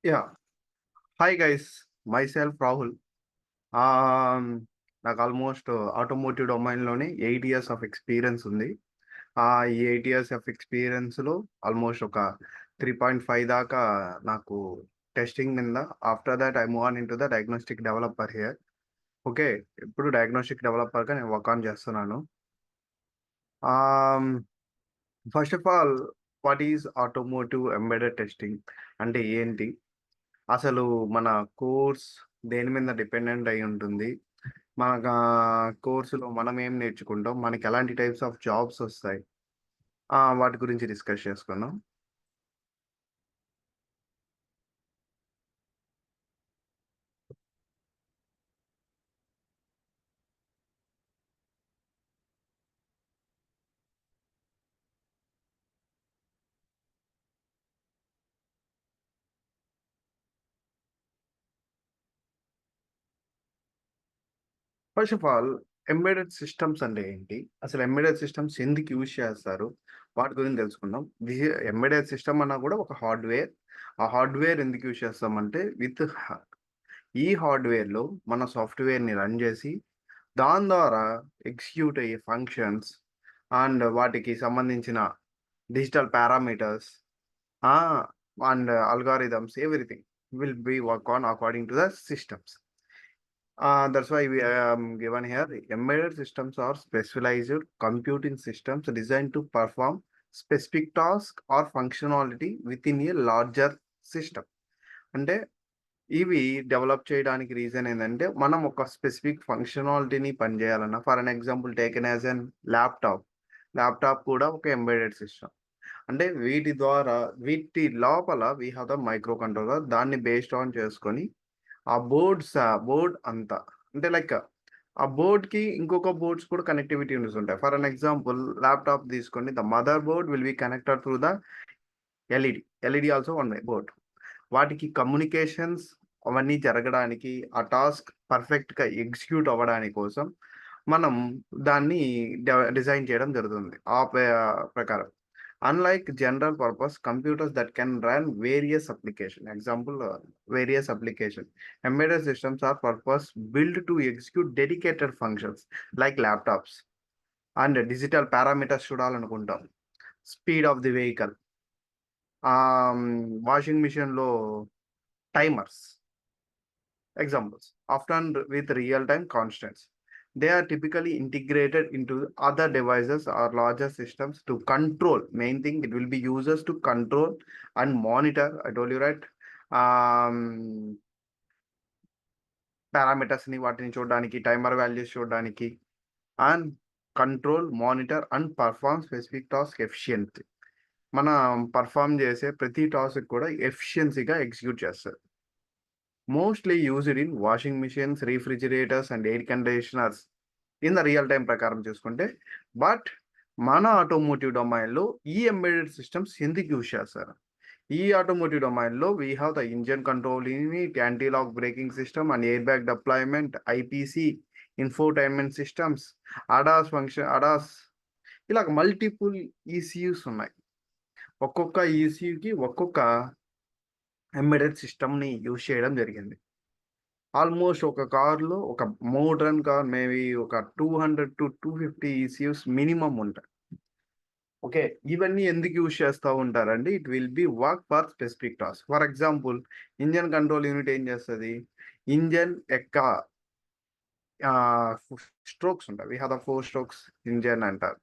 Yeah. Hi guys, myself Rahul. Um, నాకు almost automotive డొమైన్‌లోనే 8 years of experience ఉంది. ఈ 8 ఇయర్స్ ఆఫ్ ఎక్స్‌పీరియన్స్‌లో ఆల్మోస్ట్ ఒక 3.5 దాకా నాకు టెస్టింగ్ మీద after that I move on into the diagnostic developer here. Okay. ఇప్పుడు డయాగ్నోస్టిక్ డెవలపర్‌గా నేను వర్క్ ఆన్ చేస్తున్నాను. ఆహ్, first of all what is automotive embedded testing అంటే ఏంటి? అసలు మన కోర్స్ దేని మీద డిపెండెంట్ అయి ఉంటుంది? మనకా కోర్స్‌లో మనం ఏం నేర్చుకుంటాం? మనకి ఎలాంటి టైప్స్ ఆఫ్ జాబ్స్ ఒస్తాయి? వాటి గురించి డిస్కస్ చేసుకుందాం. First of all embedded systems అంటే ఏంటి? అసలు ఎంబెడెడ్ సిస్టమ్స్ ఎందుకు యూజ్ చేస్తారు? వాటి గురించి తెలుసుకుందాం. ఎంబెడెడ్ సిస్టమ్ అన్నా కూడా ఒక హార్డ్‌వేర్. ఆ హార్డ్‌వేర్ ఎందుకు యూజ్ చేస్తామంటే ఈ హార్డ్‌వేర్‌లో మన సాఫ్ట్‌వేర్‌ని రన్ చేసి దాని ద్వారా ఎగ్జిక్యూట్ అయ్యే ఫంక్షన్స్ అండ్ వాటికి సంబంధించిన digital parameters and algorithms everything will be work on according to the systems. That's why we given here. Embedded systems are specialized computing systems designed to perform specific task or functionality within a larger system. అంటే ఇవి develop చేయడానికి reason ఏందంటే, మనం ఒక specific ఫంక్షనాలిటీని పనిచేయాలన్నా for an example taken as an laptop. Laptop కూడా ఒక ఎంబెడెడ్ సిస్టమ్. అంటే వీటి లోపల we have the micro controller. దాన్ని బేస్డ్ ఆన్ చేసుకొని బోర్డ్ అంతా. అంటే లైక్ ఆ బోర్డ్‌కి ఇంకొక బోర్డ్స్ కూడా కనెక్టివిటీస్ ఉంటాయి. ఫర్ అన్ ఎగ్జాంపుల్ ల్యాప్‌టాప్ తీసుకోండి. The mother board will be connected through the LED. LED also one way board. వాటికి కమ్యూనికేషన్స్ అవన్నీ జరగడానికి, ఆ టాస్క్ పర్ఫెక్ట్‌గా ఎగ్జిక్యూట్ అవ్వడానికి కోసం మనం దాన్ని డిజైన్ చేయడం జరుగుతుంది. ప్రకారం. Unlike general purpose computers that can run various application, example, various application, embedded systems are purpose built to execute dedicated functions like laptops and digital parameters చూడాలనుకుంటాం. Speed of the vehicle, washing మిషన్‌లో timers, examples, often with real-time constants. They are typically integrated into other devices or larger systems to control. Main thing, it will be users to control and monitor. I told you right. Parameters ని వాటిని చూడడానికి, timer values చూడడానికి and control, monitor and perform specific task efficiently. మనం perform చేసే ప్రతి task కూడా ఎఫిషియన్సీగా execute చేస్తది. Mostly used in washing machines, refrigerators and air conditioners in the real time ప్రకారం చూసుకుంటే. బట్ మన ఆటోమోటివ్ డొమైన్‌లో ఈ ఎంబెడెడ్ సిస్టమ్స్ ఎందుకు యూజ్ చేస్తారు? ఈ ఆటోమోటివ్ డొమైన్‌లో we have the engine control unit, anti lock braking system and air bag deployment, IPC, infotainment systems, ADAS ఇలాగ మల్టిపుల్ ఈసీయూస్ ఉన్నాయి. ఒక్కొక్క ఈసీయూకి ఒక్కొక్క ఎంబెడెడ్ సిస్టమ్‌ని యూజ్ చేయడం జరిగింది. ఆల్మోస్ట్ ఒక కార్‌లో ఒక మోడర్న్ కార్ మేబీ ఒక 200-250 ఈసీయూస్ మినిమమ్ ఉంటాయి. ఓకే. ఇవన్నీ ఎందుకు యూజ్ చేస్తా ఉంటారంటే, it will be work for specific task. For example engine control unit ఏం చేస్తది? ఇంజిన్ యొక్క స్ట్రోక్స్ ఉంటాయి. We have the 4 strokes engine అంటారు.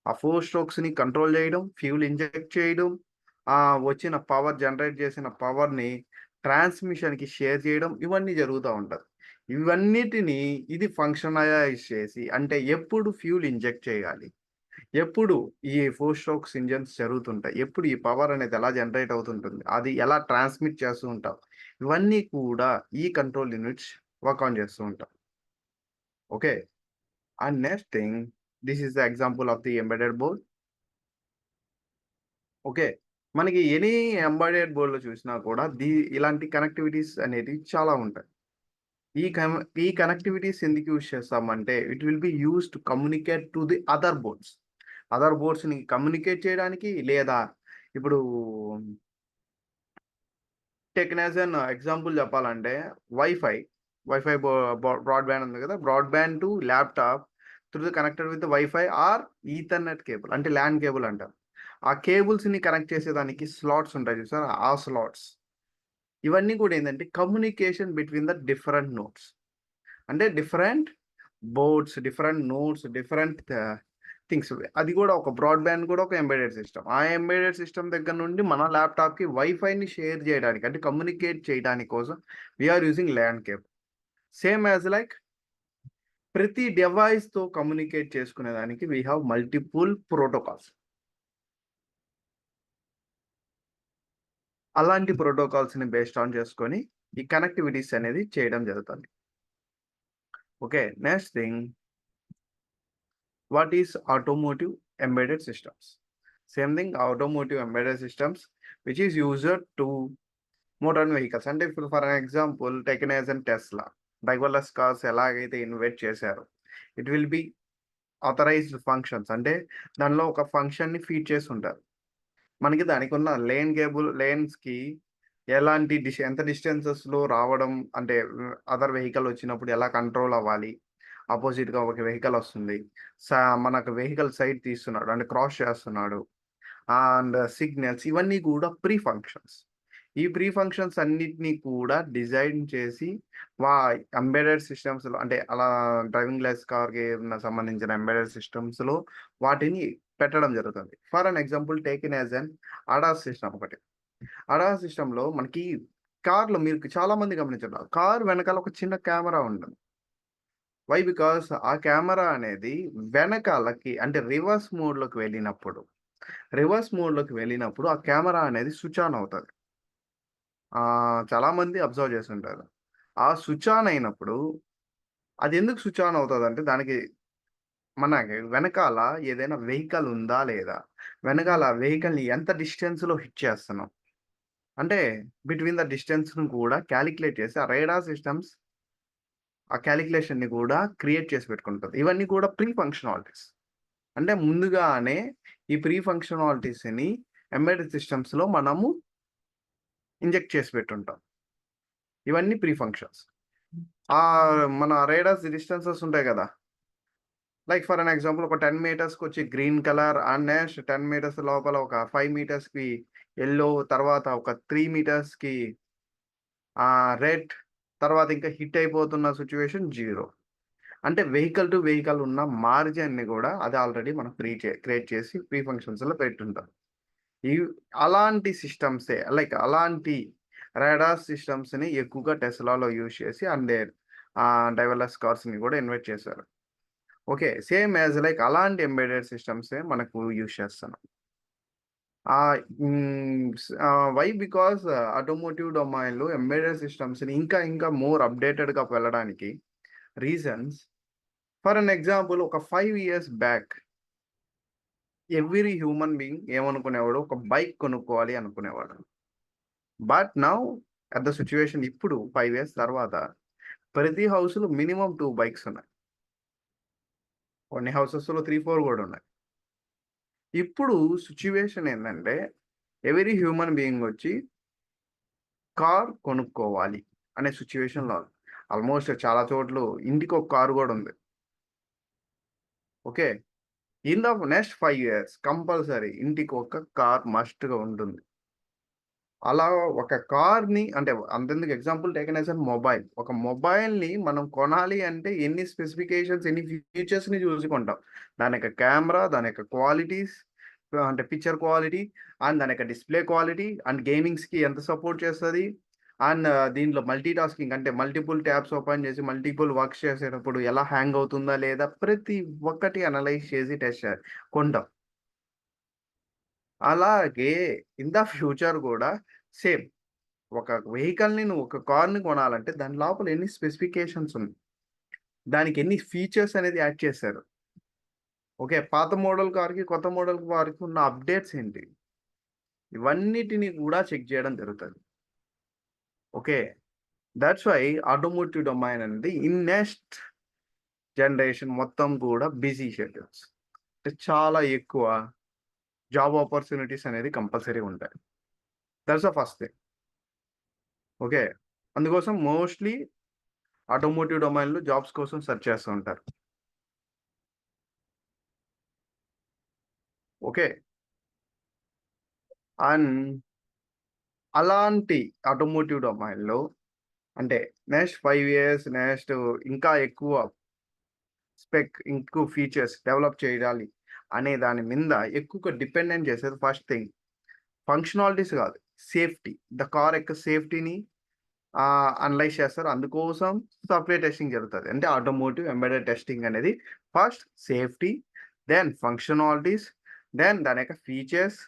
ఆ 4 స్ట్రోక్స్‌ని కంట్రోల్ చేయడం, ఫ్యూల్ ఇంజెక్ట్ చేయడం, వచ్చిన పవర్ జనరేట్ చేసిన పవర్‌ని ట్రాన్స్‌మిషన్‌కి షేర్ చేయడం ఇవన్నీ జరుగుతా ఉంటది. ఇవన్నిటిని ఇది ఫంక్షనలైజ్ చేసి అంటే ఎప్పుడు ఫ్యూల్ ఇంజెక్ట్ చేయాలి? ఎప్పుడు ఈ 4 స్ట్రోక్స్ ఇంజిన్స్ జరుగుతుంటాయి? ఎప్పుడు ఈ పవర్ అనేది ఎలా జనరేట్ అవుతుంటుంది? అది ఎలా ట్రాన్స్‌మిట్ చేస్తూ ఉంటాం? ఇవన్నీ కూడా ఈ కంట్రోల్ యూనిట్స్ వర్క్ ఆన్ చేస్తూ ఉంటాం. Okay. And next thing, this is the example of the embedded board. Okay. మనకి ఎనీ ఎంబెడెడ్ బోర్డ్‌లో చూసినా కూడా ఇలాంటి కనెక్టివిటీస్ అనేటివి చాలా ఉంటాయి. ఈ కం ఈ కనెక్టివిటీస్ ఎందుకు యూజ్ చేస్తామంటే, it will be used to communicate to the other boards. Other బోర్డ్స్‌ని కమ్యూనికేట్ చేయడానికి లేదా ఇప్పుడు టేకెన్ యాస్ ఎన్ ఎగ్జాంపుల్ చెప్పాలంటే వైఫై, వైఫై బ్రాడ్‌బ్యాండ్ ఉంది కదా! Broadband to laptop through the connected with wifi or ethernet cable అంటే LAN cable అంటారు. ఆ కేబుల్స్‌ని కనెక్ట్ చేసేదానికి స్లాట్స్ ఉంటాయి చూసారా? ఆ స్లాట్స్. ఇవన్నీ కూడా ఏందంటే communication between the different nodes. అంటే different boards, different nodes, different things. అది కూడా ఒక బ్రాడ్‌బ్యాండ్ కూడా ఒక ఎంబెడెడ్ సిస్టమ్. ఆ ఎంబెడెడ్ సిస్టమ్ దగ్గర నుండి మన ల్యాప్‌టాప్‌కి వైఫైని షేర్ చేయడానికి అంటే కమ్యూనికేట్ చేయడానికి కోసం we are using LAN cable. Same as like ప్రతి డివైస్‌తో కమ్యూనికేట్ చేసుకునేదానికి వి హావ్ మల్టిపుల్ ప్రోటోకాల్స్. అలాంటి ప్రోటోకాల్స్‌ని బేస్డ్ ఆన్ చేసుకొని ఈ కనెక్టివిటీస్ అనేది చేయడం జరుగుతుంది. Okay. Next thing what is automotive embedded systems? Same thing, automotive embedded systems, which is used to modern vehicles. And if for an example, taken as in Tesla, driverless cars ఎలాగైతే invent చేశారో, it will be authorised functions. అంటే దానిలో ఒక ఫంక్షన్‌ని feed చేసి ఉంటారు. మనకి దానికున్న లేన్స్‌కి ఎలాంటి ఎంత డిస్టెన్సెస్‌లో రావడం అంటే అదర్ వెహికల్ వచ్చినప్పుడు ఎలా కంట్రోల్ అవ్వాలి. అపోజిట్‌గా ఒక వెహికల్ వస్తుంది. మనకు వెహికల్ సైడ్ తీస్తున్నాడు. అంటే క్రాస్ చేస్తున్నాడు. అండ్ సిగ్నల్స్ ఇవన్నీ కూడా ప్రీ ఫంక్షన్స్. ఈ ప్రీ ఫంక్షన్స్ అన్నిటిని కూడా డిజైన్ చేసి వా ఎంబెడెడ్ సిస్టమ్స్‌లో అంటే అలా డ్రైవింగ్ లెస్ కార్‌కి సంబంధించిన ఎంబెడెడ్ సిస్టమ్స్‌లో వాటిని పెట్టడం జరుగుతుంది. For an example taken as an ADAS system ఒకటి. అడాస్ సిస్టమ్‌లో మనకి కార్‌లో మీరు చాలా మంది గమనించుంటారు. కార్ వెనకాల ఒక చిన్న కెమెరా ఉంటుంది. వై? బికాస్ ఆ కెమెరా అనేది వెనకాలకి అంటే రివర్స్ మోడ్‌లోకి వెళ్ళినప్పుడు ఆ కెమెరా అనేది స్విచ్ ఆన్ అవుతది. చాలామంది అబ్జర్వ్ చేసుంటారు. ఆ స్విచ్ ఆన్ అయినప్పుడు అదెందుకు స్విచ్ ఆన్ అవుతదంటే దానికి మనకి వెనకాల ఏదైనా వెహికల్ ఉందా లేదా? వెనకాల వెహికల్‌ని ఎంత డిస్టెన్స్‌లో హిట్ చేస్తున్నాం. అంటే బిట్వీన్ ద డిస్టెన్స్‌ని కూడా కాలిక్యులేట్ చేసి ఆ రేడార్ సిస్టమ్స్ ఆ కాలిక్యులేషన్‌ని కూడా క్రియేట్ చేసి పెట్టుకుంటది. ఇవన్నీ కూడా ప్రీ ఫంక్షనాలిటీస్. అంటే ముందుగానే ఈ ప్రీ ఫంక్షనాలిటీస్‌ని ఎంబెడెడ్ సిస్టమ్స్‌లో మనము ఇంజెక్ట్ చేసి పెట్టుంటాం. ఇవన్నీ ప్రీ ఫంక్షన్స్. మన రేడార్స్ డిస్టెన్సెస్ ఉంటాయి గదా! లైక్ ఫర్ అన్ ఎగ్జాంపుల్ ఒక 10 మీటర్స్‌కొచ్చి green colour and next 10 metres లోపల ఒక 5 మీటర్స్‌కి యెల్లో తర్వాత ఒక 3 మీటర్స్‌కి రెడ్ తర్వాత ఇంకా హిట్ అయిపోతున్న సిట్యుయేషన్ 0. అంటే వెహికల్ టు వెహికల్ ఉన్న మార్జిన్‌ని గూడా అది ఆల్రెడీ మనం క్రియేట్ చేసి ప్రీ ఫంక్షన్స్‌లో పెట్టుంటాం. ఇవ్ అలాంటి సిస్టమ్సే లైక్ అలాంటి రాడార్ సిస్టమ్స్‌ని ఎక్కువగా టెస్లాలో యూజ్ చేసి అండ్ డ్రైవర్‌లెస్ కార్స్‌ని గూడా ఇన్వెంట్ చేశారు. ఓకే. సేమ్ యాస్ లైక్ అలాంటి ఎంబెడెడ్ సిస్టమ్సే మనకు యూజ్ చేస్తున్నాం. వై? బికాస్ ఆటోమోటివ్ డొమైన్‌లో ఎంబెడెడ్ సిస్టమ్స్‌ని ఇంకా మోర్ అప్‌డేటెడ్‌గా వెళ్ళడానికి రీజన్స్ ఫర్ అన్ ఎగ్జాంపుల్ ఒక 5 years back every human being ఏమనుకునేవాడు ఒక బైక్ కొనుక్కోవాలి అనుకునేవాడు. But now at the situation ఇప్పుడు 5 ఇయర్స్ తర్వాత ప్రతి హౌస్‌లో మినిమమ్ 2 బైక్స్ ఉన్నాయి. కొన్ని హౌసెస్‌లో 3, 4 గూడా ఉన్నాయి. ఇప్పుడు సిట్యుయేషన్ ఏందంటే ఎవ్రి హ్యూమన్ బీయింగ్ వచ్చి కార్ కొనుక్కోవాలి అనే సిట్యుయేషన్‌లో ఆల్మోస్ట్ చాలా చోట్లు ఇంటికొక కారు గూడా ఉంది. Okay. In the next 5 years compulsory ఇంటికొక కార్ మస్ట్‌గా ఉంటుంది. అలా ఒక కార్‌ని అంటే అంతెందుకు example taken as a mobile. ఒక మొబైల్‌ని మనం కొనాలి అంటే ఎన్ని స్పెసిఫికేషన్స్, ఎన్ని ఫీచర్స్‌ని చూసి కొంటాం. దాని యొక్క కెమెరా, దాని యొక్క క్వాలిటీస్ అంటే పిక్చర్ క్వాలిటీ అండ్ దాని యొక్క డిస్‌ప్లే క్వాలిటీ అండ్ గేమింగ్స్‌కి ఎంత సపోర్ట్ చేస్తది. అండ్ దీంట్లో మల్టీ టాస్కింగ్ అంటే మల్టిపుల్ ట్యాబ్స్ ఓపెన్ చేసి మల్టిపుల్ వర్క్స్ చేసేటప్పుడు ఎలా హ్యాంగ్ అవుతుందా లేదా ప్రతి ఒక్కటి అనలైజ్ చేసి కొంటాం. అలాగే ఇన్ ద ఫ్యూచర్ గూడా సేమ్. ఒక వెహికల్‌ని నువ్వు ఒక కార్‌ని కొనాలంటే దాని లోపల ఎన్ని స్పెసిఫికేషన్స్ ఉన్నాయి. దానికి ఎన్ని ఫీచర్స్ అనేది యాడ్ చేశారు. ఓకే. పాత మోడల్ కార్‌కి, కొత్త మోడల్ కార్‌కి ఉన్న అప్‌డేట్స్ ఏంటి? ఇవన్నిటిని కూడా చెక్ చేయడం జరుగుతది. Okay. That's why automotive domain అనేది ఇన్ నెక్స్ట్ జనరేషన్ మొత్తం కూడా బిజీ షెడ్యూల్స్. అంటే చాలా ఎక్కువ జాబ్ ఆపర్చునిటీస్ అనేది కంపల్సరీ ఉంటాయి. That's the first thing. Okay. అందుకోసం మోస్ట్‌లీ ఆటోమోటివ్ డొమైన్‌లో జాబ్స్ కోసం సెర్చ్ చేస్తూ ఉంటారు. ఓకే. అండ్ అలాంటి ఆటోమోటివ్ డొమైన్‌లో అంటే నెక్స్ట్ 5 ఇయర్స్ నెక్స్ట్ ఇంకా ఎక్కువ ఎక్కువ ఫీచర్స్ డెవలప్ చేయాలి అనే దాని మీద ఎక్కువగా డిపెండెంట్ చేసేది ఫస్ట్ థింగ్ ఫంక్షనాలిటీస్ కాదు. సేఫ్టీ. ద కార్ యొక్క సేఫ్టీని అనలైజ్ చేస్తారు. అందుకోసం సాఫ్ట్‌వేర్ టెస్టింగ్ జరుగుతది. అంటే ఆటోమోటివ్ ఎంబెడెడ్ టెస్టింగ్ అనేది first safety, then functionalities, then దాని యొక్క ఫీచర్స్.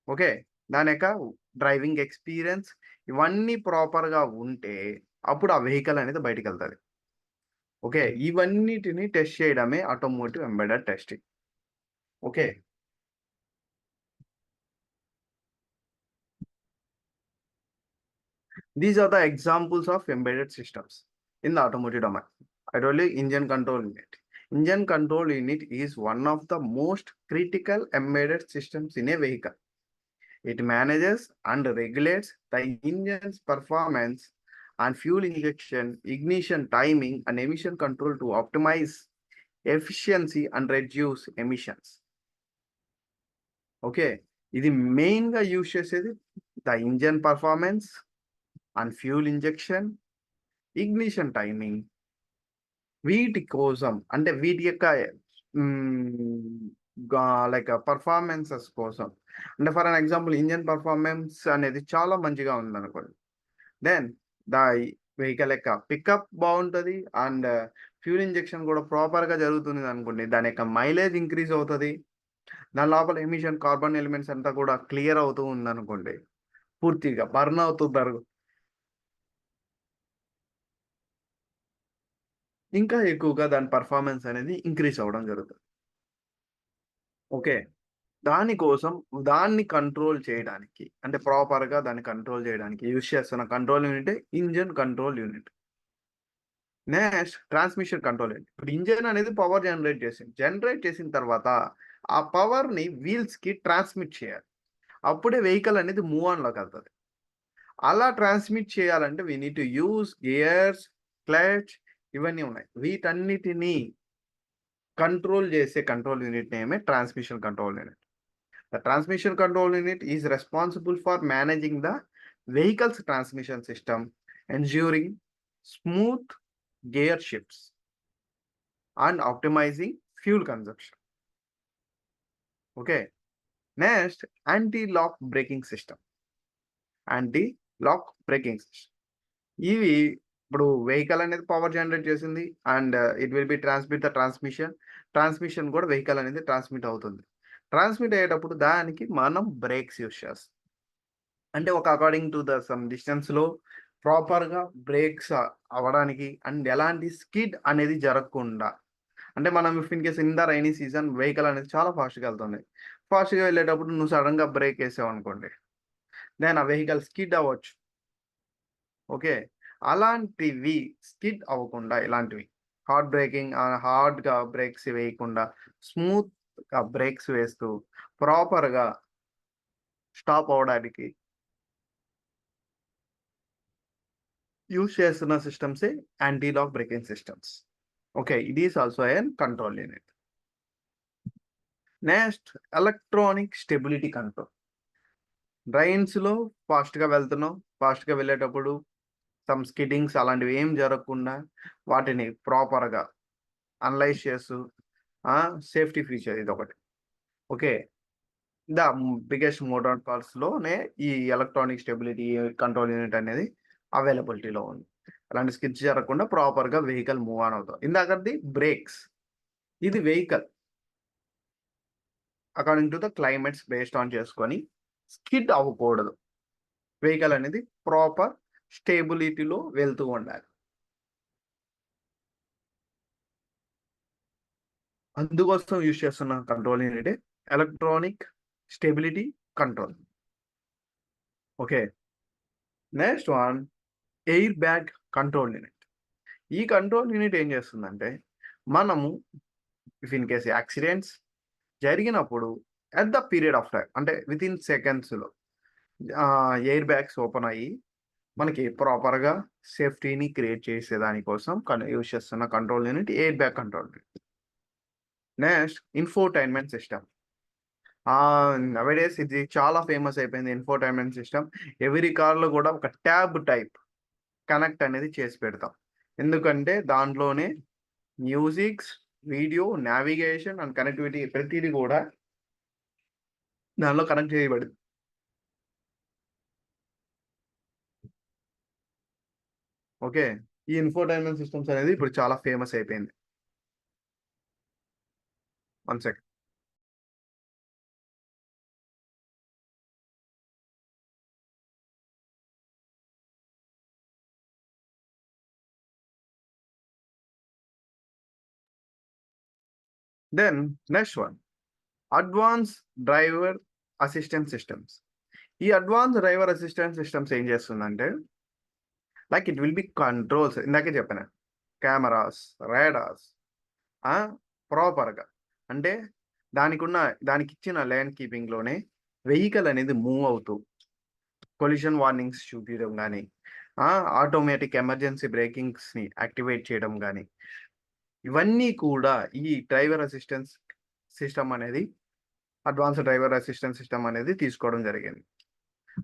ఓకే. దాని యొక్క డ్రైవింగ్ ఎక్స్‌పీరియన్స్ ఇవన్నీ ప్రాపర్‌గా ఉంటే అప్పుడు ఆ వెహికల్ అనేది బయటికెళ్తది. ఓకే. ఇవన్నిటిని టెస్ట్ చేయడమే automotive embedded testing. Okay. These are the examples of embedded systems in the automotive domain. I told you engine control unit. Engine control unit is one of the most critical embedded systems in a vehicle. It manages and regulates the engine's performance and fuel injection, ignition timing, and emission control to optimize efficiency and reduce emissions. Okay. ఇది మెయిన్‌గా use చేసేది the engine performance and fuel injection, ignition timing వీటి కోసం అంటే వీటి యొక్క like performances కోసం. అంటే for an example engine performance అనేది చాలా మంచిగా ఉందనుకోండి. దెన్ ద వెహికల్ యొక్క పికప్ బావుంటది. అండ్ ఫ్యూల్ ఇంజెక్షన్ కూడా ప్రాపర్‌గా జరుగుతున్నదనుకోండి. దాని యొక్క మైలేజ్ ఇంక్రీజ్ అవుతది. దాని లోపల ఎమిషన్ కార్బన్ ఎలిమెంట్స్ అంతా కూడా క్లియర్ అవుతూ ఉందనుకోండి. పూర్తిగా బర్న్ అవుతున్నారు. ఇంకా ఎక్కువగా దాని పర్ఫార్మెన్స్ అనేది ఇంక్రీజ్ అవ్వడం జరుగుతది. ఓకే. దాని కోసం దాన్ని కంట్రోల్ చేయడానికి అంటే ప్రాపర్‌గా దాన్ని కంట్రోల్ చేయడానికి యూజ్ చేస్తున్న కంట్రోల్ యూనిటే engine control unit. Next transmission control unit. ఇప్పుడు ఇంజిన్ అనేది పవర్ జనరేట్ చేసింది. జనరేట్ చేసిన తర్వాత ఆ పవర్‌ని వీల్స్‌కి ట్రాన్స్‌మిట్ చేయాలి. అప్పుడే వెహికల్ అనేది మూవ్ ఆన్‌లోకెళ్తది. అలా ట్రాన్స్‌మిట్ చేయాలంటే we need to use gears, clutch ఇవన్నీ ఉన్నాయి. వీటన్నిటిని కంట్రోల్ చేసే కంట్రోల్ యూనిట్ నేమే transmission control unit. The transmission control unit is responsible for managing the vehicle's transmission system, ensuring smooth gear shifts and optimizing fuel consumption. Okay. Next, anti-lock braking system. Anti-lock braking system. ఇవి ఇప్పుడు vehicle అనేది power generate చేసింది and it will B transmit the transmission. Transmission కూడా vehicle అనేది transmit అవుతుంది. Transmit అయ్యేటప్పుడు దానికి మనం బ్రేక్స్ యూజ్ చేస్తాం. అంటే ఒక అకార్డింగ్ టు ద సమ్ డిస్టెన్స్‌లో ప్రాపర్‌గా బ్రేక్స్ అవ్వడానికి అండ్ ఎలాంటి స్కిడ్ అనేది జరగకుండా. అంటే మనం if in case in the rainy season vehicle అనేది చాలా ఫాస్ట్‌గా ఎళ్తుంది. ఫాస్ట్‌గా వెళ్ళేటప్పుడు నువ్వు సడెన్‌గా బ్రేక్ ఏసావనుకోండి. దెన్ ఆ వెహికల్ స్కిడ్ అవ్వచ్చు. ఓకే. అలాంటివి స్కిడ్ అవ్వకుండా ఇలాంటివి హార్డ్‌గా బ్రేక్స్ వేయకుండా స్మూత్‌గా బ్రేక్స్ వేస్తూ ప్రాపర్‌గా స్టాప్ అవ్వడానికి యూజ్ చేస్తున్న సిస్టమ్సే anti lock braking systems. Okay. It is also an control unit. Next electronic stability control. రైన్స్‌లో ఫాస్ట్‌గా వెళ్తున్నాం. ఫాస్ట్‌గా వెళ్ళేటప్పుడు సమ్ స్కిడ్డింగ్స్ అలాంటివి ఏం జరగకుండా వాటిని ప్రాపర్‌గా అనలైజ్ చేస్తూ సేఫ్టీ ఫీచర్ ఇదొకటి. ఓకే. ద బిగ్గెస్ట్ మోటార్ కార్స్‌లోనే ఈ ఎలక్ట్రానిక్ స్టెబిలిటీ కంట్రోల్ యూనిట్ అనేది అవైలబిలిటీలో ఉంది. అలాంటి స్కిడ్స్ జరగకుండా ప్రాపర్‌గా వెహికల్ మూవ్ ఆన్ అవుతాం. ఇందాకటిది బ్రేక్స్. ఇది vehicle according to the climates based on చేసుకొని స్కిడ్ అవ్వకూడదు. వెహికల్ అనేది ప్రాపర్ స్టేబిలిటీలో వెళ్తూ ఉండాలి. అందుకోసం యూజ్ చేస్తున్న కంట్రోల్ యూనిటే electronic stability control. Okay. Next one air bag control unit. ఈ కంట్రోల్ యూనిట్ ఏం చేస్తుందంటే మనము ఇఫ్ ఇన్ కేస్ యాక్సిడెంట్స్ జరిగినప్పుడు at the period of time అంటే వితిన్ సెకండ్స్‌లో ఎయిర్ బ్యాగ్స్ ఓపెన్ అయ్యి మనకి ప్రాపర్గా సేఫ్టీని క్రియేట్ చేసే దానికోసం యూజ్ చేస్తున్న control unit air bag control unit. Next infotainment system. Nowadays ఇది చాలా ఫేమస్ అయిపోయింది ఇన్ఫోటైన్మెంట్ సిస్టమ్. ఎవరీ కార్లో కూడా ఒక ట్యాబ్ టైప్ కనెక్ట్ అనేది చేసి పెడతాం. ఎందుకంటే దాంట్లోనే musics, video, navigation and connectivity ప్రతిదీ కూడా దానిలో కనెక్ట్ చేయబడింది. ఓకే, ఈ ఇన్ఫోటైన్మెంట్ సిస్టమ్స్ అనేది ఇప్పుడు చాలా ఫేమస్ అయిపోయింది. 1 second. Then next one, advance driver assistant systems. ఈ అడ్వాన్స్ డ్రైవర్ అసిస్టెంట్ సిస్టమ్స్ ఏం చేస్తుందంటే, like it will be controls. ఇందాకే చెప్పాను, కెమెరాస్, రాడార్స్ ప్రాపర్గా, అంటే దానికి ఇచ్చిన ల్యాండ్ కీపింగ్లోనే వెహికల్ అనేది మూవ్ అవుతూ కొలిషన్ వార్నింగ్స్ చూపించడం కానీ, ఆటోమేటిక్ ఎమర్జెన్సీ బ్రేకింగ్స్ని యాక్టివేట్ చేయడం కానీ, ఇవన్నీ కూడా ఈ డ్రైవర్ అసిస్టెన్స్ సిస్టమ్ అనేది, అడ్వాన్స్ డ్రైవర్ అసిస్టెన్స్ సిస్టమ్ అనేది తీసుకోవడం జరిగింది.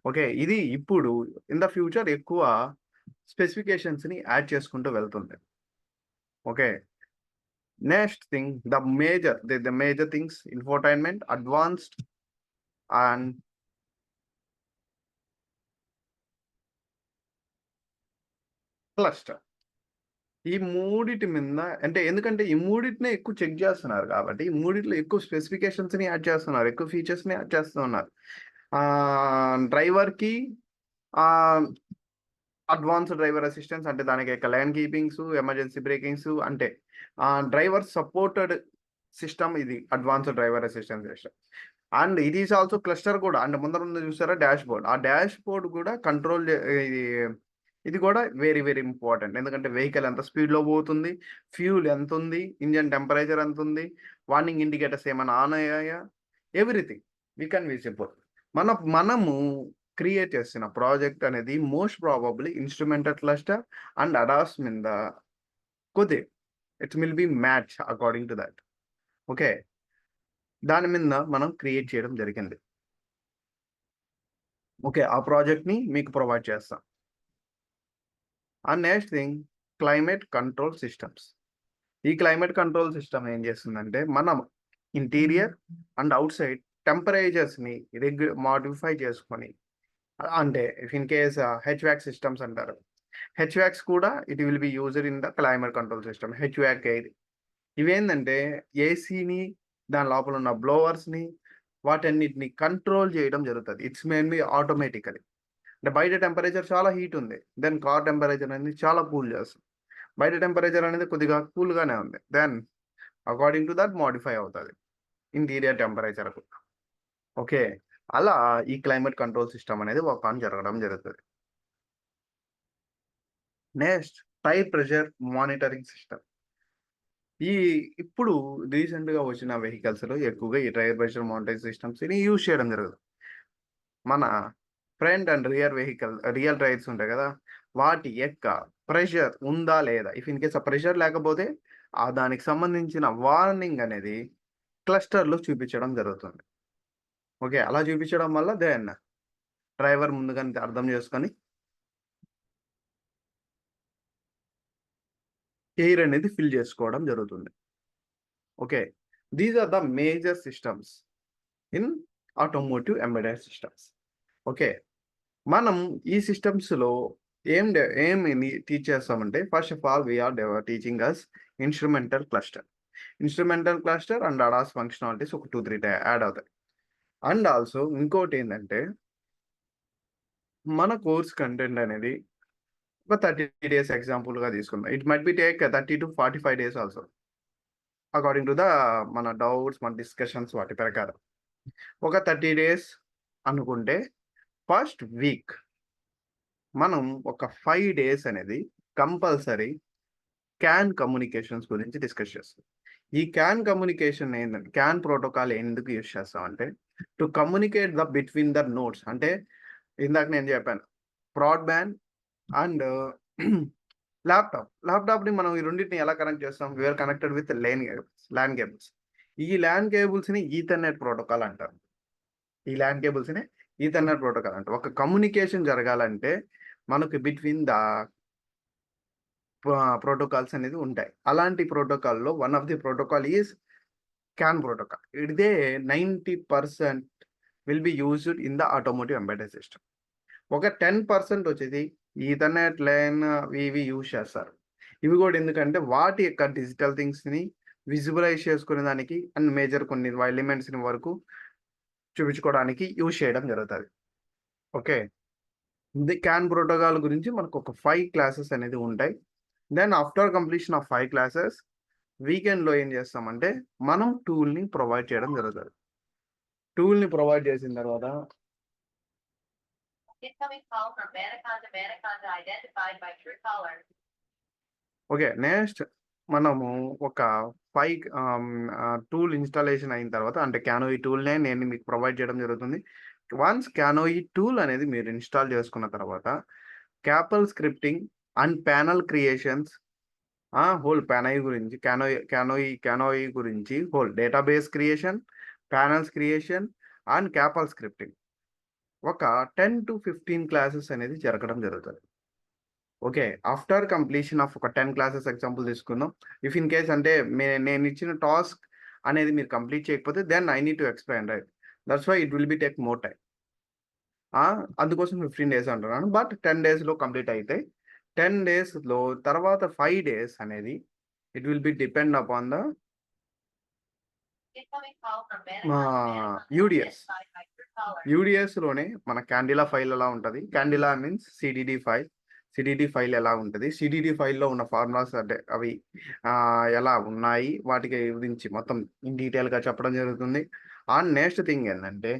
ఓకే, ఇది ఇప్పుడు ఇన్ ద ఫ్యూచర్ ఎక్కువ స్పెసిఫికేషన్స్ని యాడ్ చేసుకుంటూ వెళ్తుంది. Okay, next thing, the major things, infotainment, advanced and cluster. ఈ మూడిటి మీద, అంటే ఎందుకంటే ఈ మూడిటినే ఎక్కువ చెక్ చేస్తున్నారు కాబట్టి ఈ మూడిట్లో ఎక్కువ స్పెసిఫికేషన్స్ని యాడ్ చేస్తున్నారు, ఎక్కువ ఫీచర్స్ని యాడ్ చేస్తున్నారు. డ్రైవర్కి అడ్వాన్స్డ్ డ్రైవర్ అసిస్టెన్స్ అంటే దానికి లైన్ కీపింగ్స్, ఎమర్జెన్సీ బ్రేకింగ్స్, అంటే డ్రైవర్ సపోర్టెడ్ సిస్టమ్ ఇది advanced driver assistance system. And ఇది ఈస్ ఆల్సో క్లస్టర్ కూడా, అంటే ముందర చూసారా డాష్ బోర్డ్, ఆ డాష్ బోర్డ్ కూడా కంట్రోల్, ఇది కూడా వెరీ వెరీ ఇంపార్టెంట్. ఎందుకంటే వెహికల్ ఎంత స్పీడ్లో పోతుంది, ఫ్యూల్ ఎంత ఉంది, ఇంజన్ టెంపరేచర్ ఎంత ఉంది, వార్నింగ్ ఇండికేటర్స్ ఏమైనా ఆన్ అయ్యాయా, ఎవ్రీథింగ్ వీ కెన్ విజిబుల్. మనము క్రియేట్ చేసిన ప్రాజెక్ట్ అనేది most probably instrumental cluster and ADAS మీద కొద్ది it will be match according to that. Okay, దాని మీద మనం క్రియేట్ చేయడం జరిగింది. ఓకే, ఆ ప్రాజెక్ట్ని మీకు ప్రొవైడ్ చేస్తాం. And next thing, climate control systems. ఈ క్లైమేట్ కంట్రోల్ సిస్టమ్ ఏం చేస్తుందంటే, మనం ఇంటీరియర్ అండ్ అవుట్ సైడ్ టెంపరేచర్స్ని మాడిఫై చేసుకొని, అంటే ఇన్ కేస్ హెచ్వాక్ సిస్టమ్స్ అంటారు, హెచ్వాక్స్ కూడా it will be used in the climate control system. HVAC air ఇవేంటంటే ఏసీని, దాని లోపల ఉన్న బ్లోవర్స్ని, వాటన్నిటిని కంట్రోల్ చేయడం జరుగుతుంది. It's mainly automatically. అంటే బయట టెంపరేచర్ చాలా హీట్ ఉంది, దెన్ కార్ టెంపరేచర్ అనేది చాలా కూల్ చేస్తుంది. బయట టెంపరేచర్ అనేది కొద్దిగా కూల్గానే ఉంది, then according to that modify అవుతుంది ఇంటీరియర్ టెంపరేచర్. ఓకే, అలా ఈ క్లైమేట్ కంట్రోల్ సిస్టమ్ అనేది వర్క్ ఆన్ జరగడం జరుగుతుంది. Next, tyre pressure monitoring system. ఇప్పుడు రీసెంట్గా వచ్చిన వెహికల్స్లో ఎక్కువగా ఈ టైర్ ప్రెషర్ మానిటరింగ్ సిస్టమ్స్ని యూజ్ చేయడం జరుగుతుంది. మన ఫ్రంట్ అండ్ రియర్ టైర్స్ ఉంటాయి కదా, వాటి యొక్క ప్రెషర్ ఉందా లేదా, ఇఫ్ ఇన్ కేస్ ఆ ప్రెషర్ లేకపోతే దానికి సంబంధించిన వార్నింగ్ అనేది క్లస్టర్లో చూపించడం జరుగుతుంది. ఓకే, అలా చూపించడం వల్ల దెన్ డ్రైవర్ ముందుగానే అర్థం చేసుకొని ఎయిర్ అనేది ఫిల్ చేసుకోవడం జరుగుతుంది. Okay, these are the major systems in automotive embedded systems. Okay, మనం ఈ సిస్టమ్స్లో ఏమి టీచ్ చేస్తామంటే, first of all we're teaching us instrumental cluster and ADAS functionalities ఒక 2-3 యాడ్ అవుతాయి. అండ్ ఆల్సో ఇంకోటి ఏంటంటే, మన కోర్స్ కంటెంట్ అనేది ఒక 30 days ఎగ్జాంపుల్గా తీసుకుందాం. It might be take 30 to 45 days also, according to the మన డౌట్స్, మన డిస్కషన్స్ వాటి ప్రకారం. ఒక 30 days అనుకుంటే, ఫస్ట్ వీక్ మనం ఒక 5 days అనేది కంపల్సరీ క్యాన్ కమ్యూనికేషన్స్ గురించి డిస్కస్ చేస్తాం. ఈ క్యాన్ కమ్యూనికేషన్ ఏంటంటే, క్యాన్ ప్రోటోకాల్ ఎందుకు యూజ్ చేస్తామంటే, to communicate the between the nodes. అంటే ఇందాక నేను చెప్పాను, బ్రాడ్బ్యాండ్ అండ్ ల్యాప్టాప్ని మనం ఈ రెండింటిని ఎలా కనెక్ట్ చేస్తాం? We're connected with LAN cables. ఈ ల్యాన్ కేబుల్స్ని ఈథర్నెట్ ప్రోటోకాల్ అంటారు. ఈ ల్యాన్ కేబుల్స్ని ఈథర్నెట్ ప్రోటోకాల్ అంటారు. ఒక కమ్యూనికేషన్ జరగాలంటే మనకు బిట్వీన్ ద ప్రోటోకాల్స్ అనేది ఉంటాయి. అలాంటి ప్రోటోకాల్లో one of the protocol is CAN protocol. ఇదే 90% will be used in the automotive embedded system. ఒక 10% వచ్చేది ఈథర్నెట్ ల్యాన్ ఇవి యూజ్ చేస్తారు. ఇవి కూడా ఎందుకంటే వాటి యొక్క డిజిటల్ థింగ్స్ని విజువలైజ్ చేసుకునే దానికి అండ్ మేజర్ కొన్ని ఎలిమెంట్స్ని వరకు చూపించుకోవడానికి యూజ్ చేయడం జరుగుతుంది. ఓకే, ఇది CAN ప్రోటోకాల్ గురించి మనకు ఒక 5 క్లాసెస్ అనేది ఉంటాయి. Then after completion of 5 classes వీకెండ్లో ఏం చేస్తామంటే మనం టూల్ని ప్రొవైడ్ చేయడం జరుగుతుంది. టూల్ని ప్రొవైడ్ చేసిన తర్వాత ఓకే, నెక్స్ట్ మనము ఒక 5 టూల్ ఇన్స్టాలేషన్ అయిన తర్వాత అంటే క్యానోయి టూల్నే నేను మీకు ప్రొవైడ్ చేయడం జరుగుతుంది. వన్స్ క్యానోయి టూల్ అనేది మీరు ఇన్స్టాల్ చేసుకున్న తర్వాత CAPL scripting and panel creations whole CANoe గురించి whole database creation, panels creation and CAPL scripting ఒక 10 to 15 క్లాసెస్ అనేది జరగడం జరుగుతుంది. ఓకే, ఆఫ్టర్ కంప్లీషన్ ఆఫ్ ఒక 10 క్లాసెస్ ఎగ్జాంపుల్ తీసుకుందాం. ఇఫ్ ఇన్ కేస్ అంటే నేను ఇచ్చిన టాస్క్ అనేది మీరు కంప్లీట్ చేయకపోతే then I need to explain, right? That's why it will be take more time. అందుకోసం 15 days అంటున్నాను. బట్ 10 daysలో కంప్లీట్ అయితే 10 daysలో తర్వాత 5 days అనేది it will be depend upon the యూడిఎస్లోనే మన క్యాండిలా ఫైల్ ఎలా ఉంటుంది. క్యాండిలా మీన్స్ సిడిడి ఫైల్ ఎలా ఉంటుంది, సిడిడి ఫైల్లో ఉన్న ఫార్ములాస్ అంటే అవి ఎలా ఉన్నాయి వాటికి గురించి మొత్తం ఇన్ డీటెయిల్గా చెప్పడం జరుగుతుంది. అండ్ నెక్స్ట్ థింగ్ ఏంటంటే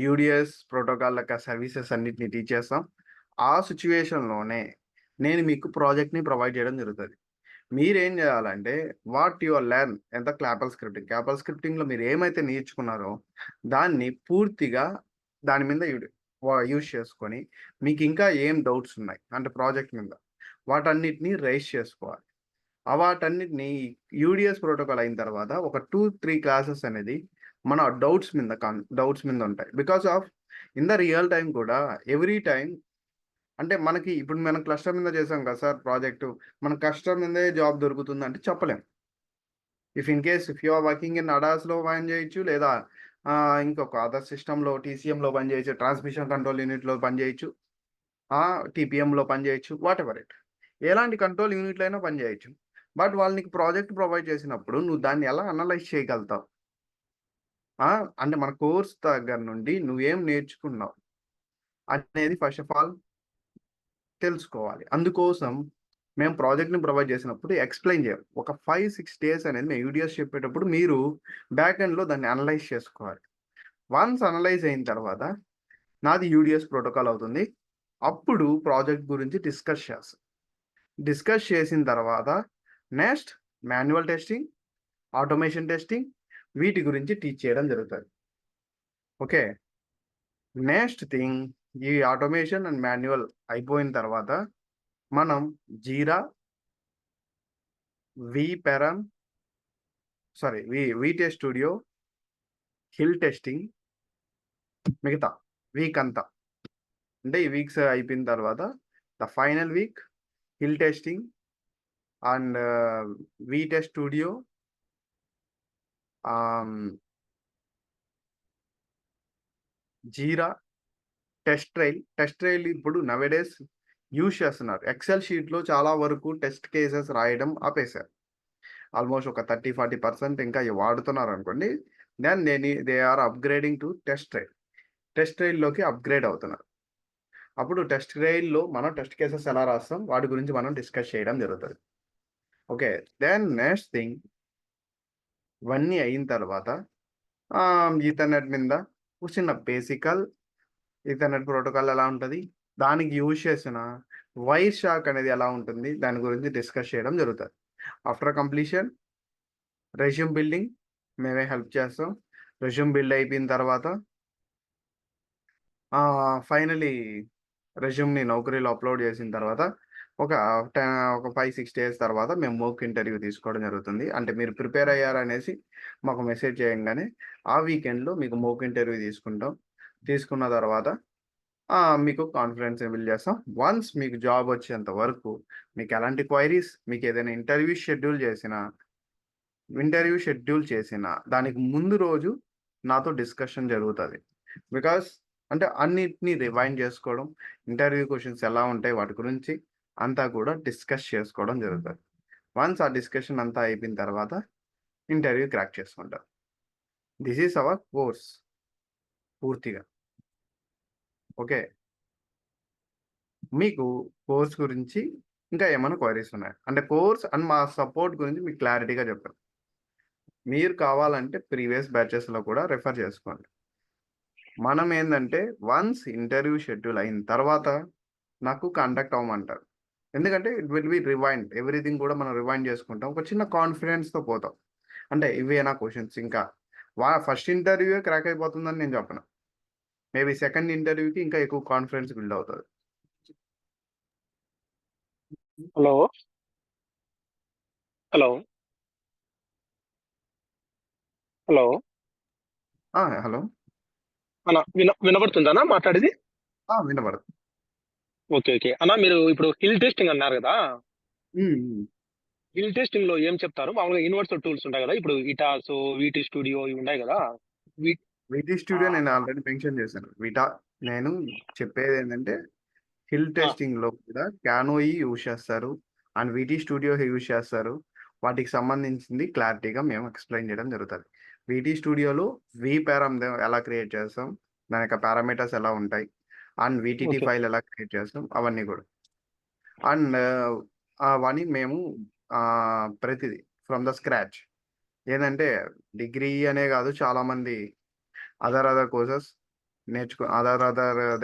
యూడిఎస్ ప్రోటోకాల్ యొక్క సర్వీసెస్ అన్నిటిని టీచ్ చేస్తాం. ఆ సిచ్యువేషన్లోనే నేను మీకు ప్రాజెక్ట్ని ప్రొవైడ్ చేయడం జరుగుతుంది. మీరేం చేయాలంటే వాట్ యువర్ లెర్న్ ఎంత క్యాపల్ స్క్రిప్టింగ్లో మీరు ఏమైతే నేర్చుకున్నారో దాన్ని పూర్తిగా దాని మీద యూజ్ చేసుకొని మీకు ఇంకా ఏం డౌట్స్ ఉన్నాయి అంటే ప్రాజెక్ట్ మీద వాటన్నిటిని రైజ్ చేసుకోవాలి. వాటన్నిటిని యూడిఎస్ ప్రోటోకాల్ అయిన తర్వాత ఒక 2-3 క్లాసెస్ అనేది మన డౌట్స్ మీద ఉంటాయి. Because of in the real time కూడా ఎవ్రీ టైం అంటే మనకి ఇప్పుడు మనం క్లస్టర్ మీద చేసాం కదా సార్ ప్రాజెక్టు, మన క్లస్టర్ మీదే జాబ్ దొరుకుతుంది అంటే చెప్పలేం. If in case if you are working in అడాస్లో పని చేయొచ్చు, లేదా ఇంకొక అదర్ సిస్టంలో టీసీఎంలో పని చేయొచ్చు, ట్రాన్స్మిషన్ కంట్రోల్ యూనిట్లో పని చేయొచ్చు, టీపీఎంలో పని చేయొచ్చు, వాట్ ఎవర్ ఇట్, ఎలాంటి కంట్రోల్ యూనిట్లో అయినా పని చేయొచ్చు. బట్ వాళ్ళు నీకు ప్రాజెక్ట్ ప్రొవైడ్ చేసినప్పుడు నువ్వు దాన్ని ఎలా అనలైజ్ చేయగలుగుతావు? అంటే మన కోర్స్ దగ్గర నుండి నువ్వేం నేర్చుకున్నావు అనేది ఫస్ట్ ఆఫ్ ఆల్ తెలుసుకోవాలి. అందుకోసం మేము ప్రాజెక్ట్ని ప్రొవైడ్ చేసినప్పుడు ఎక్స్ప్లెయిన్ చేయాలి. ఒక 5-6 days అనేది మేము యూడిఎస్ చెప్పేటప్పుడు మీరు బ్యాక్ ఎండ్లో దాన్ని అనలైజ్ చేసుకోవాలి. వన్స్ అనలైజ్ అయిన తర్వాత నాది యూడిఎస్ ప్రోటోకాల్ అవుతుంది. అప్పుడు ప్రాజెక్ట్ గురించి డిస్కస్ చేసిన తర్వాత next manual testing, automation testing వీటి గురించి టీచ్ చేయడం జరుగుతుంది. ఓకే, నెక్స్ట్ థింగ్ ఈ ఆటోమేషన్ అండ్ మాన్యువల్ అయిపోయిన తర్వాత మనం Jira, vTest studio, HIL testing మిగతా వీక్ అంతా అంటే ఈ వీక్స్ అయిపోయిన తర్వాత the final week HIL testing and vTest studio, Jira, TestRail ఇప్పుడు నవేడేస్ యూజ్ చేస్తున్నారు. ఎక్సెల్ షీట్లో చాలా వరకు టెస్ట్ కేసెస్ రాయడం ఆపేశారు. ఆల్మోస్ట్ ఒక 30-40% ఇంకా వాడుతున్నారు అనుకోండి. Then they are upgrading to test ట్రైల్లోకి అప్గ్రేడ్ అవుతున్నారు. అప్పుడు టెస్ట్ ట్రైల్లో మనం టెస్ట్ కేసెస్ ఎలా రాస్తాం వాటి గురించి మనం డిస్కస్ చేయడం జరుగుతుంది. ఓకే, దెన్ నెక్స్ట్ థింగ్ ఇవన్నీ అయిన తర్వాత ఈథర్నెట్ మీద చిన్న బేసికల్ ఈథర్నెట్ ప్రోటోకాల్ ఎలా ఉంటుంది, దానికి యూజ్ చేసిన వైర్ షాక్ అనేది ఎలా ఉంటుంది దాని గురించి డిస్కస్ చేయడం జరుగుతుంది. ఆఫ్టర్ కంప్లీషన్ రెజ్యూమ్ బిల్డింగ్ మేమే హెల్ప్ చేస్తాం. రెజ్యూమ్ బిల్డ్ అయిపోయిన తర్వాత ఫైనలీ రెజ్యూమ్‌ని నౌకరీలో అప్‌లోడ్ చేసిన తర్వాత ఒక ఒక 5, 6 డేస్ తర్వాత మేము మోక్ ఇంటర్వ్యూ తీసుకోవడం జరుగుతుంది. అంటే మీరు ప్రిపేర్ అయ్యారనేసి మాకు మెసేజ్ చేయంగానే ఆ వీకెండ్‌లో మీకు మోక్ ఇంటర్వ్యూ తీసుకుంటాం. తీసుకున్న తర్వాత మీకు కాన్ఫిడెన్స్ బిల్డ్ చేస్తాం. వన్స్ మీకు జాబ్ వచ్చేంత వరకు మీకు ఎలాంటి క్వైరీస్, మీకు ఏదైనా ఇంటర్వ్యూ షెడ్యూల్ చేసినా దానికి ముందు రోజు నాతో డిస్కషన్ జరుగుతది. బికాస్ అంటే అన్నిటిని రివైండ్ చేసుకోవడం, ఇంటర్వ్యూ క్వెషన్స్ ఎలా ఉంటాయి వాటి గురించి అంతా కూడా డిస్కస్ చేసుకోవడం జరుగుతది. వన్స్ ఆ డిస్కషన్ అంతా అయిపోయిన తర్వాత ఇంటర్వ్యూ క్రాక్ చేసుకుంటారు. దిస్ ఈస్ అవర్ కోర్స్ పూర్తిగా. ఓకే. మీకు కోర్స్ గురించి ఇంకా ఏమైనా క్వైరీస్ ఉన్నాయా? అంటే కోర్స్ అండ్ మా సపోర్ట్ గురించి మీకు క్లారిటీగా చెప్పాను. మీరు కావాలంటే ప్రీవియస్ బ్యాచెస్‌లో కూడా రిఫర్ చేసుకోండి. మనం ఏందంటే వన్స్ ఇంటర్వ్యూ షెడ్యూల్ అయిన తర్వాత నాకు కాంటాక్ట్ అవ్వమంటారు. ఎందుకంటే it will B rewind. Everything కూడా మనం రివైండ్ చేసుకుంటాం. ఒక చిన్న కాన్ఫిడెన్స్‌తో పోతాం. అంటే ఇవేనా క్వెషన్స్ ఇంకా ఫస్ట్ ఇంటర్వ్యూయే క్రాక్ అయిపోతుందని నేను చెప్పను. మేబీ సెకండ్ ఇంటర్వ్యూకి ఇంకా ఎక్కువ కాన్ఫిడెన్స్ బిల్డ్ అవుతది. Hello hello hello hello. అన్న వినబడుతుందా మాట్లాడేది? వినపడుతుంది. ఓకే ఓకే అన్న, మీరు ఇప్పుడు హిల్ టెస్టింగ్ అన్నారు కదా. హ్మ్. హ్మ్. హిల్ టెస్టింగ్ లో ఏం చెప్తారు? మామూలుగా యూనివర్సల్ టూల్స్ ఉంటాయి కదా, ఇప్పుడు ఇటాస్, వీటి స్టూడియో ఇవి ఉన్నాయి కదా. వీ- వీటీ ఆ, స్టూడియో నేను ఆల్రెడీ మెన్షన్ చేశాను. నేను చెప్పేదేంటంటే హిల్ ఆ, టెస్టింగ్‌లో కూడా క్యానోయి యూజ్ చేస్తారు. అండ్ వీటీ స్టూడియో యూజ్ చేస్తారు. వాటికి సంబంధించింది క్లారిటీగా మేము ఎక్స్‌ప్లెయిన్ చేయడం జరుగుతది. వీటీ స్టూడియోలో పారామ్ ఎలా క్రియేట్ చేస్తాం? దాని యొక్క పారామీటర్స్ ఎలా ఉంటాయి? అండ్ వీటీటీ ఓకే ఫైల్ ఎలా క్రియేట్ చేస్తాం? అవన్నీ కూడా. అండ్ అవన్నీ మేము ప్రతిదీ ఫ్రమ్ ద స్క్రాచ్. ఏందంటే డిగ్రీ అనే కాదు చాలామంది అదర్ కోర్సెస్ అదర్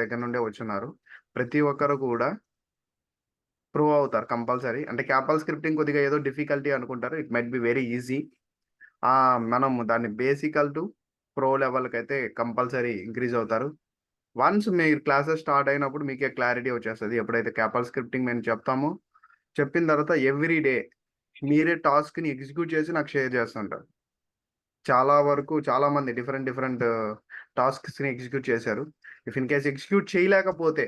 దగ్గర నుండే వచ్చున్నారు. ప్రతి ఒక్కరు కూడా ప్రూవ్ అవుతారు కంపల్సరీ. అంటే క్యాపల్ స్క్రిప్టింగ్ కొద్దిగా ఏదో డిఫికల్టీ అనుకుంటారు. It might be very easy. మనం దాన్ని బేసికల్ టు ప్రో లెవెల్‌కైతే కంపల్సరీ ఇంక్రీజ్ అవుతారు. వన్స్ మీరు క్లాసెస్ స్టార్ట్ అయినప్పుడు మీకే క్లారిటీ వచ్చేస్తది. ఎప్పుడైతే క్యాపల్ స్క్రిప్టింగ్ మేము చెప్తామో, చెప్పిన తర్వాత ఎవ్రీ డే మీరే టాస్క్‌ని ఎగ్జిక్యూట్ చేసి నాకు షేర్ చేస్తుంటారు. చాలా వరకు చాలామంది డిఫరెంట్ టాస్క్స్‌ని ఎగ్జిక్యూట్ చేశారు. ఇఫ్ ఇన్ కేస్ ఎగ్జిక్యూట్ చేయలేకపోతే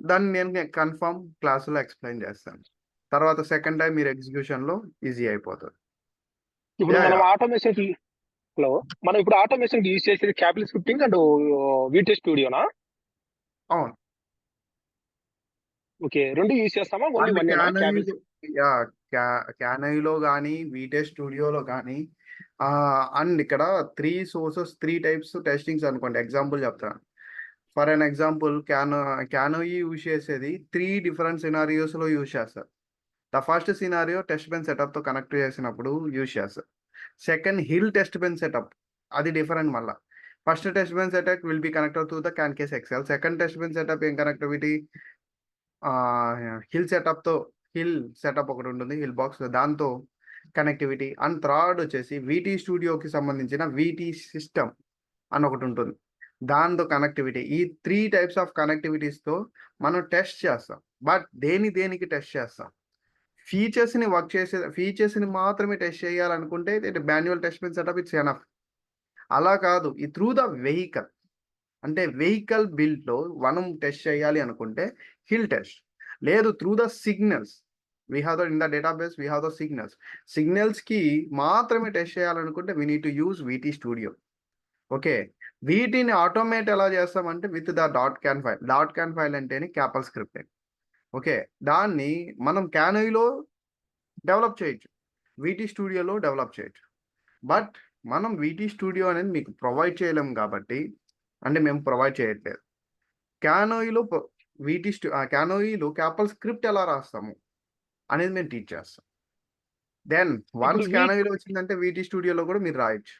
దాన్ని నేను కన్ఫర్మ్ క్లాస్‌లో ఎక్స్‌ప్లెయిన్ చేస్తాను. తర్వాత సెకండ్ టైమ్ మీరు ఎగ్జిక్యూషన్‌లో ఈజీ అయిపోతది. ఇప్పుడు మనం యాహ్! ఆటోమేషన్ హలో మనం ఇప్పుడు ఆటోమేషన్ యూజ్ చేసేది క్యాపిల్ స్క్రిప్టింగ్ అండ్ వీటి స్టూడియోనా? అవును. ఓకే, రెండు యూజ్ చేస్తామా? ఓన్లీ అండ్ వన్నేనా క్యాపిల్? యాహ్! క్యానైలో గాని, వీటెస్ స్టూడియోలో గాని అండ్ ఇక్కడ 3 టైప్స్ టెస్టింగ్స్ అనుకోండి. ఎగ్జాంపుల్ చెప్తాను. For an example CANoe use చేసేది 3 డిఫరెంట్ సినారియోస్‌లో యూజ్ చేస్తారు. The first scenario test bench సెటప్‌తో కనెక్ట్ చేసినప్పుడు యూజ్ చేస్తారు. Second HIL test bench setup అది డిఫరెంట్ మళ్ళా. First test bench setup will be connected to the CANcase Excel. Second test bench setup ఏం connectivity HIL సెటప్‌తో hill setup ఒకటుంటుంది. Hill box దాంతో connectivity. And third వచ్చేసి వీటీ స్టూడియోకి సంబంధించిన వీటీ system అని ఒకటుంటుంది. దాంతో కనెక్టివిటీ. ఈ 3 టైప్స్ ఆఫ్ కనెక్టివిటీస్‌తో మనం టెస్ట్ చేస్తాం. బట్ దేనికి టెస్ట్ చేస్తాం? ఫీచర్స్‌ని మాత్రమే టెస్ట్ చేయాలనుకుంటే manual test bench setup it's enough. అలా కాదు. Through the vehicle. అంటే వెహికల్ బిల్డ్‌లో మనం టెస్ట్ చేయాలి అనుకుంటే హిల్ టెస్ట్. లేదు through the signals. In the database we have the signals. సిగ్నల్స్‌కి మాత్రమే టెస్ట్ చేయాలనుకుంటే we need to use VT studio. Okay. వీటిని ఆటోమేట్ ఎలా చేస్తామంటే with the dot CAN file. Dot CAN file అంటేనే క్యాపల్ స్క్రిప్టే. ఓకే. దాన్ని మనం క్యానోయిలో డెవలప్ చేయొచ్చు. వీటీ స్టూడియోలో డెవలప్ చేయొచ్చు. బట్ మనం వీటీ స్టూడియో అనేది మీకు ప్రొవైడ్ చేయలేం కాబట్టి అంటే మేము ప్రొవైడ్ చేయట్లేదు. క్యానోయిలో పొ క్యానోయిలో క్యాపల్ స్క్రిప్ట్ ఎలా రాస్తాము అనేది మేము టీచ్ చేస్తాం. దెన్ ఇప్పుడు వన్స్ క్యానోయిలో వచ్చిందంటే వీటీ స్టూడియోలో కూడా మీరు రాయొచ్చు.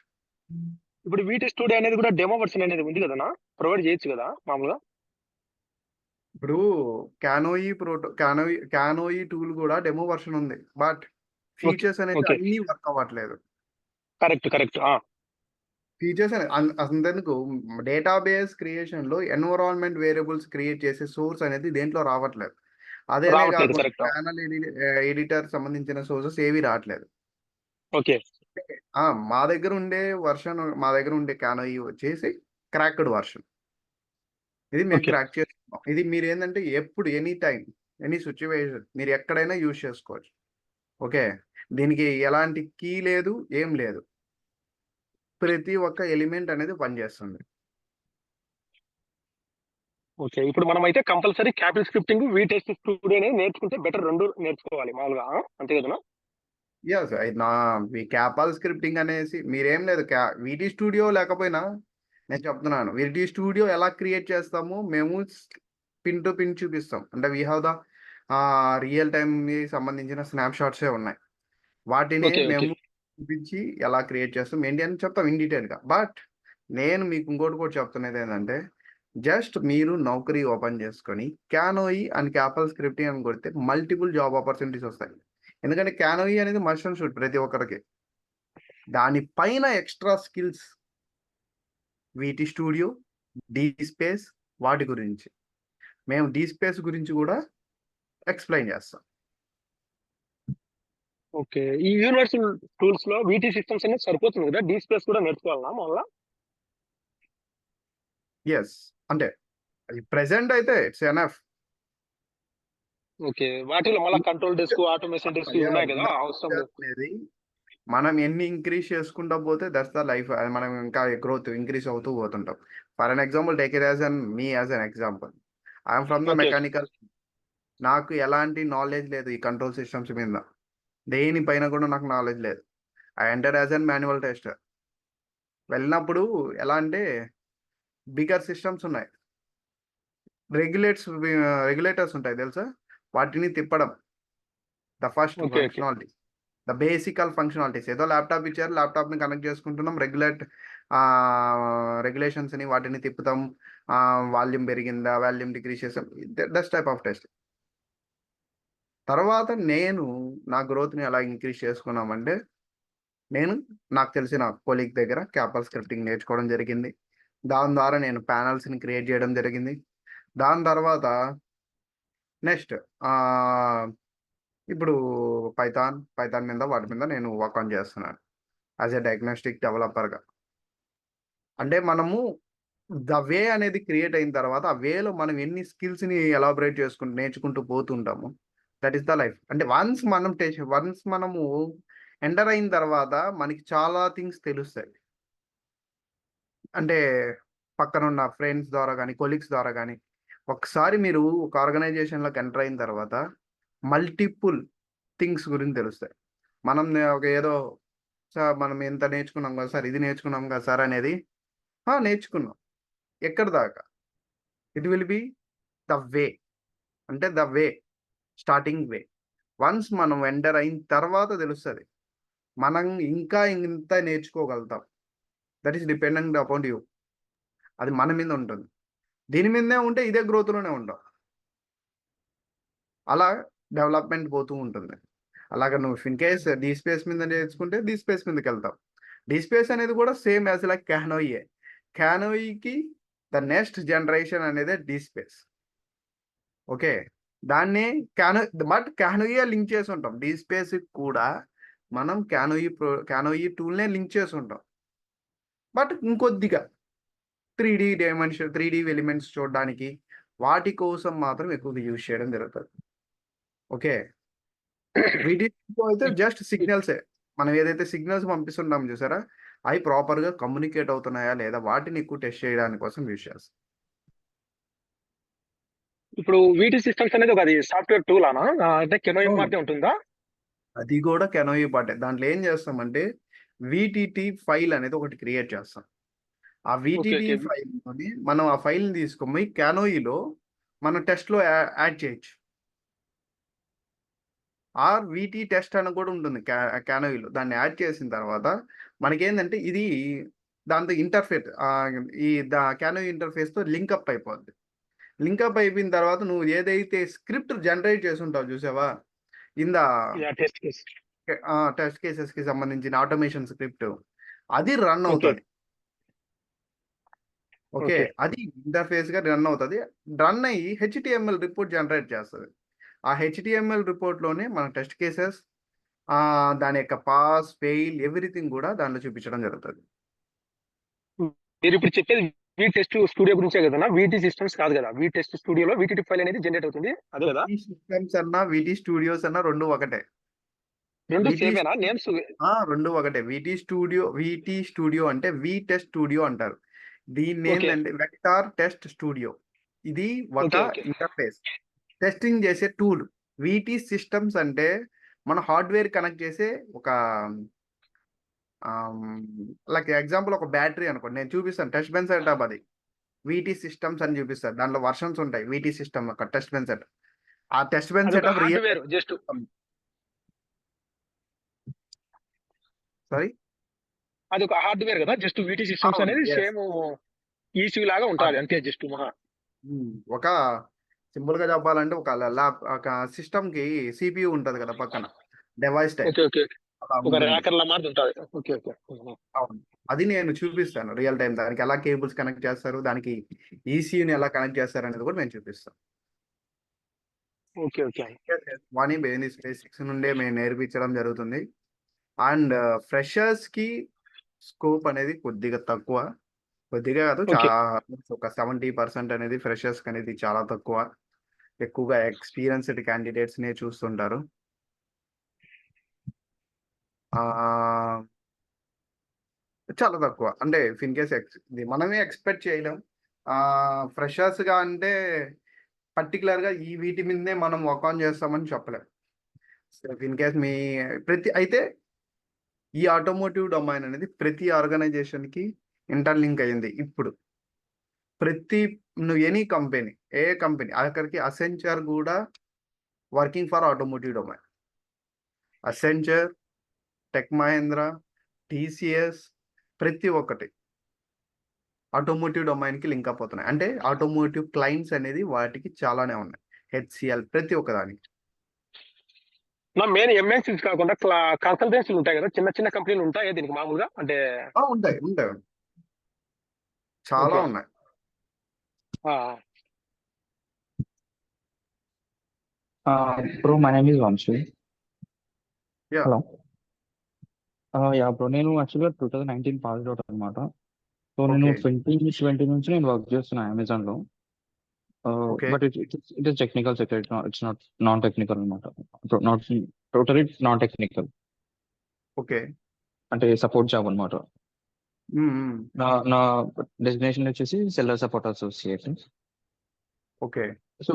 ఇప్పుడు వీటి స్టూడియో అనేది కూడా డెమో వర్షన్ అనేది ఉంది కదనా? ప్రొవైడ్ చేయొచ్చు కదా మామూలుగా? ఇప్పుడు క్యానోయి టూల్ కూడా డెమో వర్షన్ ఉంది. బట్ ఓకే ఫీచర్స్ అనేవి ఓకే అన్నీ వర్క్ అవ్వట్లేదు. Correct correct. ఫీచర్స్ అంతెందుకు డేటాబేస్ క్రియేషన్లో ఎన్విరాన్మెంట్ వేరియబుల్స్ క్రియేట్ చేసే సోర్స్ అనేది దేంట్లో రావట్లేదు. అదేనే రావట్లేదు. కాకుండా కరెక్ట్. ప్యానల్ ఎడిటర్ సంబంధించిన సోర్సెస్ ఏవి రావట్లేదు. ఓకే. ఆ, మా దగ్గర ఉండే క్యానోయి వచ్చేసి క్రాక్డ్ వర్షన్. ఇది మేము ఓకే. క్రాక్ చేసుకున్నాం. ఇది మీరు ఏంటంటే ఎప్పుడు ఎనీ టైం ఎనీ సిచ్యువేషన్ మీరు ఎక్కడైనా యూజ్ చేసుకోవచ్చు. ఓకే, దీనికి ఎలాంటి కీ లేదు, ఏం లేదు. ప్రతి ఒక్క ఎలిమెంట్ అనేది పనిచేస్తుంది. ఓకే. ఇప్పుడు మనమైతే కంపల్సరీ క్యాపిటల్ స్క్రిప్టింగ్, వీటెస్ట్ స్టూడియో అనేది నేర్చుకుంటే బెటర్. 2 నేర్చుకోవాలి మామూలుగా. అంతే కదనా? యస్, నా ఈ క్యాపాల్ స్క్రిప్టింగ్ అనేసి మీరేం లేదు. వీటీ స్టూడియో లేకపోయినా నేను చెప్తున్నాను, వీటీ స్టూడియో ఎలా క్రియేట్ చేస్తామో మేము పిన్ టు పిన్ చూపిస్తాం. అంటే వీ హ్యావ్ ద రియల్ టైమ్కి సంబంధించిన స్నాప్ షాట్సే ఉన్నాయి. వాటిని ఓకే. ఓకే. మేము చూపించి ఎలా క్రియేట్ చేస్తాం ఏంటి అని చెప్తాం ఇన్ డీటెయిల్గా. బట్ నేను మీకు ఇంకోటి కూడా చెప్తున్నది ఏంటంటే, జస్ట్ మీరు నౌకరీ ఓపెన్ చేసుకొని క్యానోయి అండ్ క్యాపల్ స్క్రిప్టింగ్ అని కొడితే మల్టిపుల్ జాబ్ ఆపర్చునిటీస్ వస్తాయి. ఎందుకంటే క్యానోయి అనేది మస్ట్ అండ్ షుడ్ ప్రతి ఒక్కరికి. దానిపైన ఎక్స్ట్రా స్కిల్స్ వీటి స్టూడియో, డీ స్పేస్, వాటి గురించి మేము డీ స్పేస్ గురించి కూడా ఎక్స్ప్లెయిన్ చేస్తాం. ఓకే. ఈ యూనివర్సల్ టూల్స్‌లో వీటీ సిస్టమ్స్ అనేది సరిపోతుంది కదా? డీ స్పేస్ కూడా నేర్చుకోవాలనా మామూలుగా? ఎస్, అంటే అది ప్రెసెంట్ అయితే ఇట్స్ ఎనఫ్. ఓకే. వాటిలో మళ్ళా కంట్రోల్ డెస్క్, ఆటోమేషన్ డెస్క్ ఇవి ఉన్నాయి కదా! అవసరం లేదు. అనేది మనం ఎన్ని ఇంక్రీజ్ చేసుకుంటా పోతే దట్స్ ద లైఫ్. మనం ఇంకా గ్రోత్ ఇంక్రీజ్ అవుతూ పోతుంటాం. For an example, take it as an example. I'm from the okay. Mechanical. నాకు ఎలాంటి నాలెడ్జ్ లేదు ఈ కంట్రోల్ సిస్టమ్స్ మీద. దేనిపైన కూడా నాకు నాలెడ్జ్ లేదు. I enter as an manual tester. వెళ్ళినప్పుడు ఎలా అంటే బిగర్ సిస్టమ్స్ ఉన్నాయి, రెగ్యులేటర్స్ ఉంటాయి తెలుసా, వాటిని తిప్పడం. The first okay. Okay. Functionality, the బేసికల్ ఫంక్షనాలిటీస్. ఏదో ల్యాప్టాప్ ఇచ్చారు, ల్యాప్టాప్ని కనెక్ట్ చేసుకుంటున్నాం, రెగ్యులేషన్స్ని వాటిని తిప్పుతాం. వాల్యూమ్ పెరిగిందా, వాల్యూమ్ డిక్రీజ్ చేసాం, దస్ టైప్ ఆఫ్ టెస్ట్. తర్వాత నేను నా గ్రోత్ని ఎలా ఇంక్రీజ్ చేసుకున్నామంటే, నాకు తెలిసిన కొలీగ్ దగ్గర క్యాపల్ స్క్రిప్టింగ్ నేర్చుకోవడం జరిగింది. దాని ద్వారా నేను ప్యానల్స్ని క్రియేట్ చేయడం జరిగింది. దాని తర్వాత నెక్స్ట్ ఇప్పుడు పైథాన్ మీద వాటి మీద నేను వర్క్ ఆన్ చేస్తున్నాను యాజ్ ఎ డయాగ్నోస్టిక్ డెవలపర్గా. అంటే మనము ద వే అనేది క్రియేట్ అయిన తర్వాత ఆ వేలో మనం ఎన్ని స్కిల్స్ని ఎలాబరేట్ నేర్చుకుంటూ పోతుంటాము. That is the life. అంటే వన్స్ మనము ఎంటర్ అయిన తర్వాత మనకి చాలా థింగ్స్ తెలుస్తాయి. అంటే పక్కన ఉన్న ఫ్రెండ్స్ ద్వారా కానీ, కొలీగ్స్ ద్వారా కానీ. ఒకసారి మీరు ఒక ఆర్గనైజేషన్లోకి ఎంటర్ అయిన తర్వాత మల్టిపుల్ థింగ్స్ గురించి తెలుస్తాయి. మనం ఏదో సార్ మనం ఎంత నేర్చుకున్నాం కదా సార్, ఇది నేర్చుకున్నాం కదా సార్ అనేది నేర్చుకున్నాం. ఎక్కడి దాకా? It will be the way. అంటే the way, starting way. Once మనం ఎంటర్ అయిన తర్వాత తెలుస్తుంది మనం ఇంకా ఇంత నేర్చుకోగలుగుతాం. That is dependent upon you. అది మన మీద ఉంటుంది. దీని మీదనే ఉంటే ఇదే గ్రోత్లోనే ఉంటాం. అలా డెవలప్మెంట్ పోతూ ఉంటుంది. అలాగా నువ్వు ఇన్ కేస్ డీ స్పేస్ మీద నేర్చుకుంటే డీ స్పేస్ మీదకి వెళ్తాం. డీ స్పేస్ అనేది కూడా సేమ్ యాజ్ లైక్ క్యానోయే. క్యానోయికి ద నెక్స్ట్ జనరేషన్ అనేది డీ స్పేస్. ఓకే, దాన్ని క్యానోయే లింక్ చేసి ఉంటాం. డీ స్పేస్ కూడా మనం క్యానోయి టూల్నే లింక్ చేసి ఉంటాం. బట్ ఇంకొద్దిగా 3D ఎలిమెంట్స్ చూడడానికి వాటి కోసం మాత్రం ఎక్కువగా యూజ్ చేయడం జరుగుతుంది. ఓకే, వీటితో అయితే జస్ట్ సిగ్నల్సే. మనం ఏదైతే సిగ్నల్స్ పంపిస్తున్నాం చూసారా, అవి ప్రాపర్గా కమ్యూనికేట్ అవుతున్నాయా లేదా వాటిని ఎక్కువ టెస్ట్ చేయడానికి కోసం యూజ్ చేస్తాం. ఇప్పుడు వీటీ సిస్టమ్స్ అనేది ఒక సాఫ్ట్‌వేర్ టూలానా? అంటే కెనోయి మాదిరే ఉంటుందా? అది కూడా కెనోయి పార్టే. దాంట్లో ఏం చేస్తామంటే వీటీటీ ఫైల్ అనేది ఒకటి క్రియేట్ చేస్తాం. ఆ ఓకే. VTT okay. ఫైల్‌తోని మనం ఆ ఫైల్‌ని తీసుకొని క్యానోయిలో మనం టెస్ట్‌లో యాడ్ చేయొచ్చు. వీటీ టెస్ట్ అని కూడా ఉంటుంది క్యానోయిలో. దాన్ని యాడ్ చేసిన తర్వాత మనకేందంటే ఇది దాంతో ఇంటర్ఫేస్ క్యానోయి ఇంటర్ఫేస్‌తో లింకప్ అయిపోద్ది. లింకప్ అయిపోయిన తర్వాత నువ్వు ఏదైతే స్క్రిప్ట్ జనరేట్ చేసి ఉంటావు చూసావా, ఇంద యాహ్! Test case. టెస్ట్ కేసెస్‌కి సంబంధించిన ఆటోమేషన్ స్క్రిప్ట్, అది రన్ ఓకే. అవుతుంది. ఓకే. ఓకే. అది ఇంటర్ఫేస్‌గా రన్ అవుతది. రన్ అయ్యి హెచ్‌టీఎంఎల్ రిపోర్ట్ జనరేట్ చేస్తది. ఆ హెచ్‌టీఎంఎల్ రిపోర్ట్‌లోనే మన టెస్ట్ కేసెస్ దాని యొక్క పాస్, ఫెయిల్ ఎవ్రీథింగ్ గూడా దాంట్లో చూపించడం జరుగుతది. మీరిప్పుడు చెప్పేది వీటెస్ట్ స్టూడియో గురించే గదన్నా! వీటీ సిస్టమ్స్ కాదు గదా! వీటెస్ట్ స్టూడియోలో వీటీటీ ఫైల్ అనేది జనరేట్ అవుతుంది. అదే గదా! వీటీ సిస్టమ్స్ అన్నా, వీటీ స్టూడియోస్ అన్నా 2 ఒకటే. 2 వీటీ సేమేనా? స్టూ నేమ్స్ 2 ఒకటే. వీటీ స్టూడియో అంటే టెస్ట్ స్టూడియో అంటారు. ఓకే. దీన్నేందంటే వెక్టార్ టెస్ట్ స్టూడియో. ఇది ఒక ఓకే. ఓకే. ఇంటర్ఫేస్. టెస్టింగ్ చేసే టూల్. వీటీ సిస్టమ్స్ అంటే మన హార్డ్‌వేర్ కనెక్ట్ చేసే ఒక ఆహ్, లైక్ ఎగ్జాంపుల్ ఒక బ్యాటరీ అనుకోండి. నేను చూపిస్తాను టెస్ట్ బెన్ సెటప్ అది. వీటీ సిస్టమ్స్ అని చూపిస్తారు. దాంట్లో వెర్షన్స్ ఉంటాయి. వీటీ సిస్టమ్ యొక్క టెస్ట్ బెన్ సెటప్. ఆ టెస్ట్ బెన్ అదొక setup real hardware time just sorry? అదొక హార్డ్‌వేర్ గదా! జస్ట్ వీటీ సిస్టమ్స్ అవును. అనేది యెస్. సేమ్ ఈసీయూ లాగా అది. ఉంటాది. అంతే జస్ట్ మహా. ఒక సింపుల్‌గా చెప్పాలంటే ఒక ఒక సిస్టమ్‌కి సీపీయూ ఉంటది కదా! పక్కన. Device type okay. ఓకే. అలా ఒక ఉంటుంది. ర్యాకర్‌లా మాదిరి ఉంటది. ఓకే. ఓకే. హుహు. అవును. అది నేను చూపిస్తాను రియల్ టైమ్. దానికి ఎలా కేబుల్స్ కనెక్ట్ చేస్తారు, దానికి ఈసీయూని ఎలా కనెక్ట్ చేస్తారనేది కూడా నేను చూపిస్తాను. ఓకే. ఓకే. యెస్. యెస్. వాని బేసిక్స్ నుండే మేము నేర్పించడం జరుగుతుంది. అండ్ ఫ్రెషర్స్‌కి స్కోప్ అనేది కొద్దిగా తక్కువ. కొద్దిగా కాదు ఓకే. ఒక 70% అనేది ఫ్రెషర్స్‌కనేది చాలా తక్కువ. ఎక్కువగా ఎక్స్‌పీరియన్స్‌డ్ క్యాండిడేట్స్‌నే చూస్తుంటారు. ఆహ్, చాలా తక్కువ. అంటే ఇఫ్ ఇన్ కేస్ ఇది మనమే ఎక్స్‌పెక్ట్ చేయలేం. ఫ్రెషర్స్‌గా అంటే పర్టిక్యులర్‌గా వీటి మీదనే మనం వర్క్ ఆన్ చేస్తామని చెప్పలేం. సో, ఇఫ్ ఇన్ కేస్ అయితే ఈ ఆటోమోటివ్ డొమైన్ అనేది ప్రతి ఆర్గనైజేషన్‌కి ఇంటర్‌లింక్ అయింది ఇప్పుడు. ప్రతి నువ్వు ఏ కంపెనీ ఆఖరికి అసెంచర్ గూడా working for automotive domain. Accenture, Tech Mahindra, TCS ప్రతి ఒక్కటి ఆటోమోటివ్ డొమైన్‌కి లింక్ అప్ అవుతున్నాయి. అంటే ఆటోమోటివ్ క్లయింట్స్ అనేది వాటికి చాలానే ఉన్నాయి. హెచ్‌సీఎల్ ప్రతి ఒక్కదానికి. మెయిన్ ఎంఎన్‌సీస్ కాకుండా కన్సల్టెన్సీలు ఉంటాయి గదా! చిన్న చిన్న కంపెనీలు ఉంటాయా దీనికి మామూలుగా? అంటే ఉంటాయి. ఉంటాయి. చాలా ఓకే. ఉన్నాయి. ఆ! Bro, my name is Vamshi. Yeah! Hello. Yeah, bro. నేను యాక్చువల్‌గా 2019 పాస్డ్ ఔట్ అనమాట. సో నేను ఓకే. 2020 నుంచి నేను వర్క్ చేస్తున్నా అమెజాన్‌లో. Okay. But it is technical sector. It's non technical అనమాట. Not totally non technical. Okay. అంటే సపోర్ట్ జాబ్ అనమాట. హ్మ్. హ్మ్. నా డెసిగ్నేషన్ వచ్చేసి seller support associate. Okay. So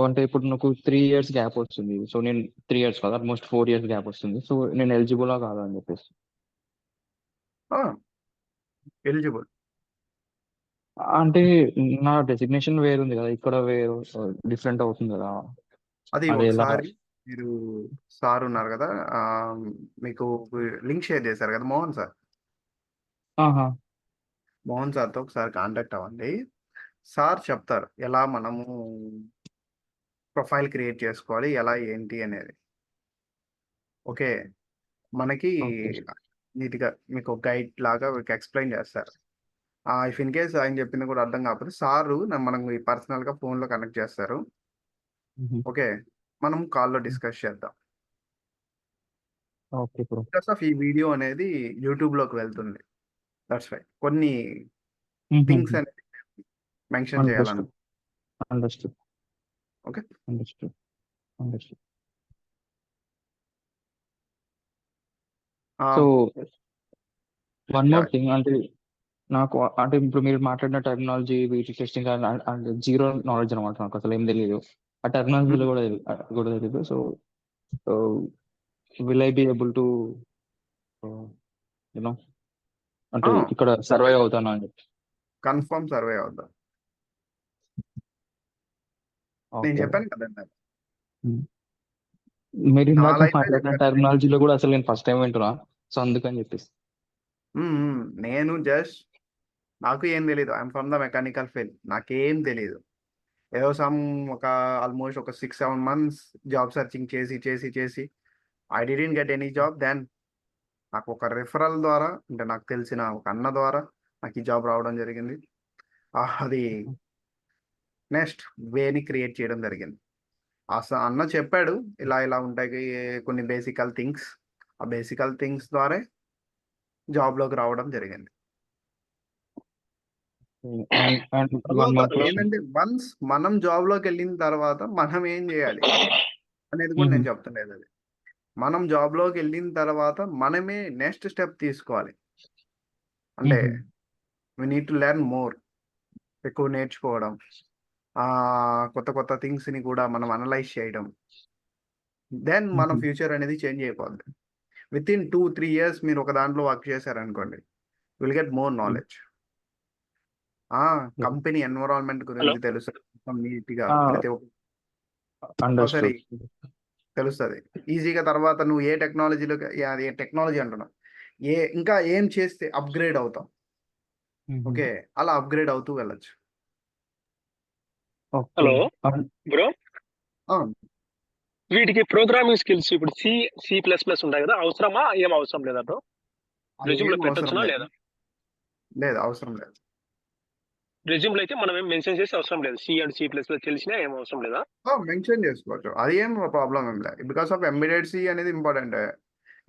అంటే ఇప్పుడు నాకు 3 ఇయర్స్ గ్యాప్ వస్తుంది. సో నేను 3 ఇయర్స్ కాదు ఆల్మోస్ట్ 4 ఇయర్స్ గ్యాప్ వస్తుంది. సో నేను ఎలిజిబులా కాదా అని చెప్పేసి. ఆ! ఎలిజిబుల్. అంటే నా డెసిగ్నేషన్ వేరుంది కదా! ఇక్కడ వేరు డిఫరెంట్ అవుతుంది కదా! అది అది ఎలా? ఒకసారి మీరు సార్ ఉన్నారు గదా! మీకు లింక్ షేర్ చేశారు గదా! మోహన్ సార్. ఆహా! మోహన్ సార్‌తో ఒకసారి కాంటాక్ట్ అవ్వండి. సార్ చెప్తారు. ఎలా మనము ప్రొఫైల్ క్రియేట్ చేసుకోవాలి. ఎలా ఏంటి అనేది. ఓకే. మనకి ఓకే. నీట్‌గా మీకు ఒక గైడ్ లాగా మీకు ఎక్స్‌ప్లెయిన్ చేస్తారు. ఇఫ్ ఇన్ కేస్ ఆయన చెప్పింది కూడా అర్థం కాకపోతే సారు మనకి పర్సనల్‌గా ఫోన్‌లో కనెక్ట్ చేస్తారు. హుహు. ఓకే. మనం కాల్‌లో డిస్కస్ చేద్దాం. Okay bro. బికాస్ ఆఫ్ ఈ వీడియో అనేది యూట్యూబ్‌లోకి వెళ్తుంది. That's why. కొన్ని థింగ్స్ హుహుహు. అనేది మెన్షన్ చేయాలను. Understood. Understood. Okay. Understood. Understood. So ah, one more yeah! Thing అంటే నాకు అంటే ఇప్పుడు మీరు మాట్లాడిన టెర్మినాలజీ వీటి టెస్టింగ్ అంటే జీరో నాలెడ్జ్ అనమాట. నాకు అసలు ఏం తెలీదు. ఆ టెర్మినాలజీలో హ్మ్. కూడా తెలీదు. So will I be able to you know అంటే ఆ! ఇక్కడ సర్వైవ్ అవుతానా అని చెప్పి. కన్ఫర్మ్ సర్వే అవుద్దాం. నేను ఓకే. చెప్పాను కదండీ! హ్మ్. మీరు నా ఇందాక లైఫే మాట్లాడిన చెప్పాను. టెర్మినాలజీలో కూడా అసలు నేను ఫస్ట్ టైం వింటున్నా. సో అందుకని చెప్పేసి. హ్మ్. హ్మ్. నేను జస్ట్ నాకు ఏం తెలీదు. I'm from the mechanical field. నాకేం తెలీదు. ఏదో ఒక ఆల్‌మోస్ట్ ఒక 6, 7 మంత్స్ జాబ్ సెర్చింగ్ చేసి I didn't get any job. Then నాకు ఒక రిఫరల్ ద్వారా అంటే నాకు తెలిసిన ఒక అన్న ద్వారా నాకు ఈ జాబ్ రావడం జరిగింది. అది నెక్స్ట్ వేని క్రియేట్ చేయడం జరిగింది. అన్న చెప్పాడు ఇలా ఇలా ఉంటాయి కొన్ని బేసికల్ థింగ్స్. ఆ బేసికల్ థింగ్స్ ద్వారా జాబ్లోకి రావడం జరిగింది. అండ్ వన్ తర్వాత మోర్ క్వశ్చన్. ఏంటంటే వన్స్ మనం జాబ్లోకి వెళ్ళిన తర్వాత మనం ఏం చేయాలి అనేది కూడా నేను చెప్తుండేది అది. మనం జాబ్లోకి వెళ్ళిన తర్వాత మనమే నెక్స్ట్ స్టెప్ తీసుకోవాలి. అంటే we need to learn more, ఎక్కువ నేర్చుకోవడం, కొత్త కొత్త థింగ్స్ని కూడా మనం అనలైజ్ చేయడం. దెన్ మన ఫ్యూచర్ అనేది చేంజ్ అయిపోద్ది. విత్ ఇన్ 2-3 years మీరు ఒక దాంట్లో వర్క్ చేశారనుకోండి, will get more knowledge. Company environment hello గురించి తెలుస్తుంది నీట్గా, ప్రతి ఒక్క సరే అండర్స్టూడ్. తెలుస్తుంది ఈజీగా. తర్వాత నువ్వు ఏ టెక్నాలజీలోకి, ఏ టెక్నాలజీ అంటున్నావు, ఇంకా ఏం చేస్తే అప్గ్రేడ్ అవుతాం. ఓకే, అలా అప్గ్రేడ్ అవుతూ వెళ్ళచ్చు. ఓకే. హలో బ్రో, ఆ, వీటికి ప్రోగ్రామింగ్ స్కిల్స్ ఇప్పుడు C++ ఉంటాయి కదా, అవసరమా ఏం అవసరం లేదా బ్రో? అది రెజ్యూమ్ లో ఏం అవసరం పెట్టొచ్చునా లేదు. లేదా? లేదు, అవసరం లేదు. రెజ్యూమ్ లో అయితే మనం ఏం మెన్షన్ చేసి అవసరం లేదు. C++ తెలిసినా ఏం అవసరం లేదా? మెన్షన్ చేసుకోవచ్చు, అది ఏం ప్రాబ్లం ఏం లేదు. బికాస్ ఆఫ్ ఎంబెడెడ్ సి అనేది important.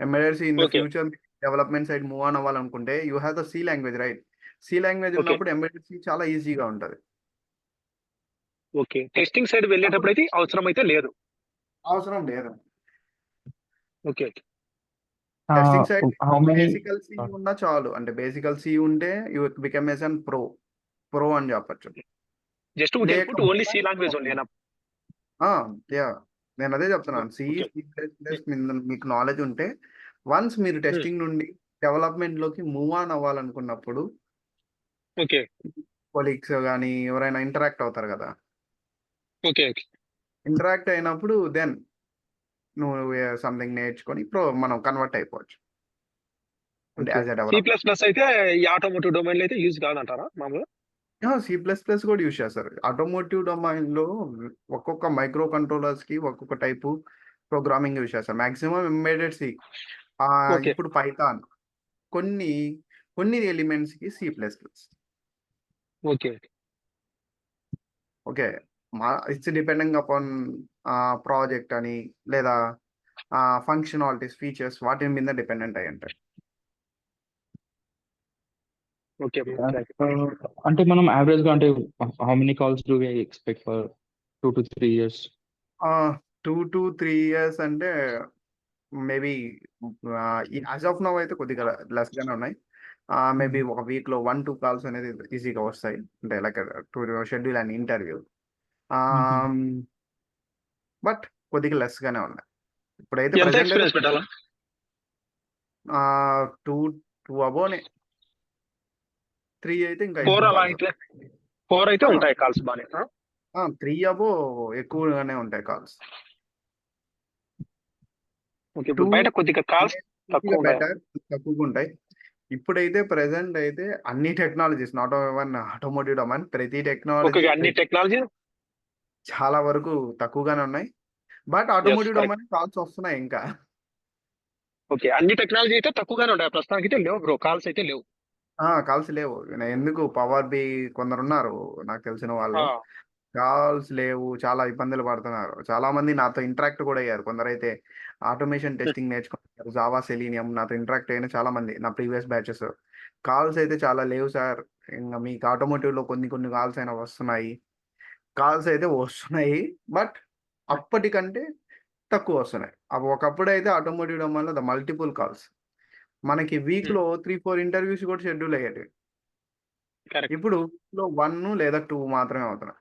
Embedded C in the okay future development side move on అవ్వాలనుకుంటే you have the C language, right? C language okay ఉన్నప్పుడు ఎంబెడెడ్ సి చాలా ఈజీగా ఉంటుంది. ఓకే టెస్టింగ్ సైడ్ వెళ్ళేటప్పుడు అయితే అవసరం అయితే లేదు. అవసరం లేదు. Okay testing side how many basical C ఉన్నా చాలు. అంటే బేసికల్ సి ఉంటే you become as an pro అని చెప్పచ్చు. Just we can put only లేకపోతే C లాంగ్వేజ్ ఓన్లీ. యా, నేను అదే చెప్తున్నాను. సి, ఓకే C++ మీద మీకు నాలెడ్జ్ ఉంటే వన్స్ మీరు టెస్టింగ్ నుండి డెవలప్మెంట్ లోకి మూవ్ ఆన్ అవ్వాలనుకున్నప్పుడు ఓకే కొలీగ్స్ కానీ ఎవరైనా ఇంటరాక్ట్ అవుతారు కదా. ఓకే ఓకే ఇంటరాక్ట్ అయినప్పుడు దెన్ నువ్వు సంథింగ్ నేర్చుకొని మనం కన్వర్ట్ అయిపోవచ్చు. అంటే okay as a developer. C++ అయితే ఈ ఆటోమోటివ్ డొమైన్ లో అయితే యూజ్ కాదంటారా మామూలుగా? C++ కూడా యూజ్ చేస్తారు ఆటోమోటివ్ డొమైన్ లో. ఒక్కొక్క మైక్రో కంట్రోలర్స్ కి ఒక్కొక్క టైపు ప్రోగ్రామింగ్ యూజ్ చేస్తారు. Maximum embedded C. ఓకే ఇప్పుడు పైథాన్, కొన్ని కొన్ని ఎలిమెంట్స్ కి C++. Okay okay, it's depending upon project అని, లేదా ఫంక్షనాలిటీస్, ఫీచర్స్, వాటి మీద డిపెండెంట్ అయి ఉంటాయి. ఓకే అంటే మనం యావరేజ్ గా అంటే how many calls do we expect for 2 to 3 years? 2 to 3 years అంటే మేబీ యాజ్ ఆఫ్ నౌ అయితే కొద్దిగా లెస్ గానే ఉన్నాయి. మేబీ ఒక వీక్ లో 1-2 కాల్స్ అనేది ఈజీగా వస్తాయి. అంటే like to schedule and interview. But కొద్దిగా లెస్ గానే ఉన్నాయి ఇప్పుడైతే. ఎంత ప్రెసెంట్ అయితే ఎక్స్పీరియన్స్ పెట్టాలా? 2 అబోనే. 3 అయితే ఇంకా 4 ఎక్కువ అలా కాల్స్. అయితే 4 అయితే ఉంటాయి కాల్స్ బానే. 3 అబో ఎక్కువగానే ఉంటాయి కాల్స్. ఓకే 2 ఇప్పుడు బయట కొద్దిగా కాల్స్ తక్కువ ఉన్నాయి. బెటర్, తక్కువగా ఉంటాయి. ఇప్పుడైతే ప్రెసెంట్ అయితే అన్ని టెక్నాలజీస్, నాట్ ఓవన్ ఆటోమోటివ్ డొమైన్, ప్రతి ఓకే టెక్నాలజీ అన్ని టెక్నాలజీ. చాలా వరకు తక్కువగానే ఉన్నాయి. But yes automotive correct. Domain calls వస్తున్నాయి ఇంకా. ఓకే అన్ని టెక్నాలజీ అయితే తక్కువగానే ఉంటాయి ప్రస్తుతానికి అయితే లేవు బ్రో, కాల్స్ అయితే లేవు. కాల్స్ లేవు. ఎందుకు, పవర్ బి కొందరు ఉన్నారు నాకు తెలిసిన ఆ, వాళ్ళు. కాల్స్ లేవు, చాలా ఇబ్బందులు పడుతున్నారు. చాలా మంది నాతో ఇంటరాక్ట్ కూడా అయ్యారు. కొందరైతే ఆటోమేషన్ టెస్టింగ్ నేర్చుకున్నారు, జావా, సెలీనియం. నాతో ఇంటరాక్ట్ అయిన చాలా మంది నా ప్రీవియస్ బ్యాచెస్. కాల్స్ అయితే చాలా లేవు సార్, ఇంకా మీకు ఆటోమోటివ్ లో కొన్ని కొన్ని కాల్స్ అయినా వస్తున్నాయి. కాల్స్ అయితే వస్తున్నాయి, బట్ అప్పటికంటే తక్కువ వస్తున్నాయి. ఒకప్పుడు అయితే ఆటోమోటివ్ డొమైన్లో ద మల్టిపుల్ కాల్స్, మనకి వీక్ లో 3-4 ఇంటర్వ్యూస్ కూడా షెడ్యూల్ అయ్యేవి. కరెక్ట్. ఇప్పుడు లో 1 లేదా 2 మాత్రమే అవుతున్నాయి.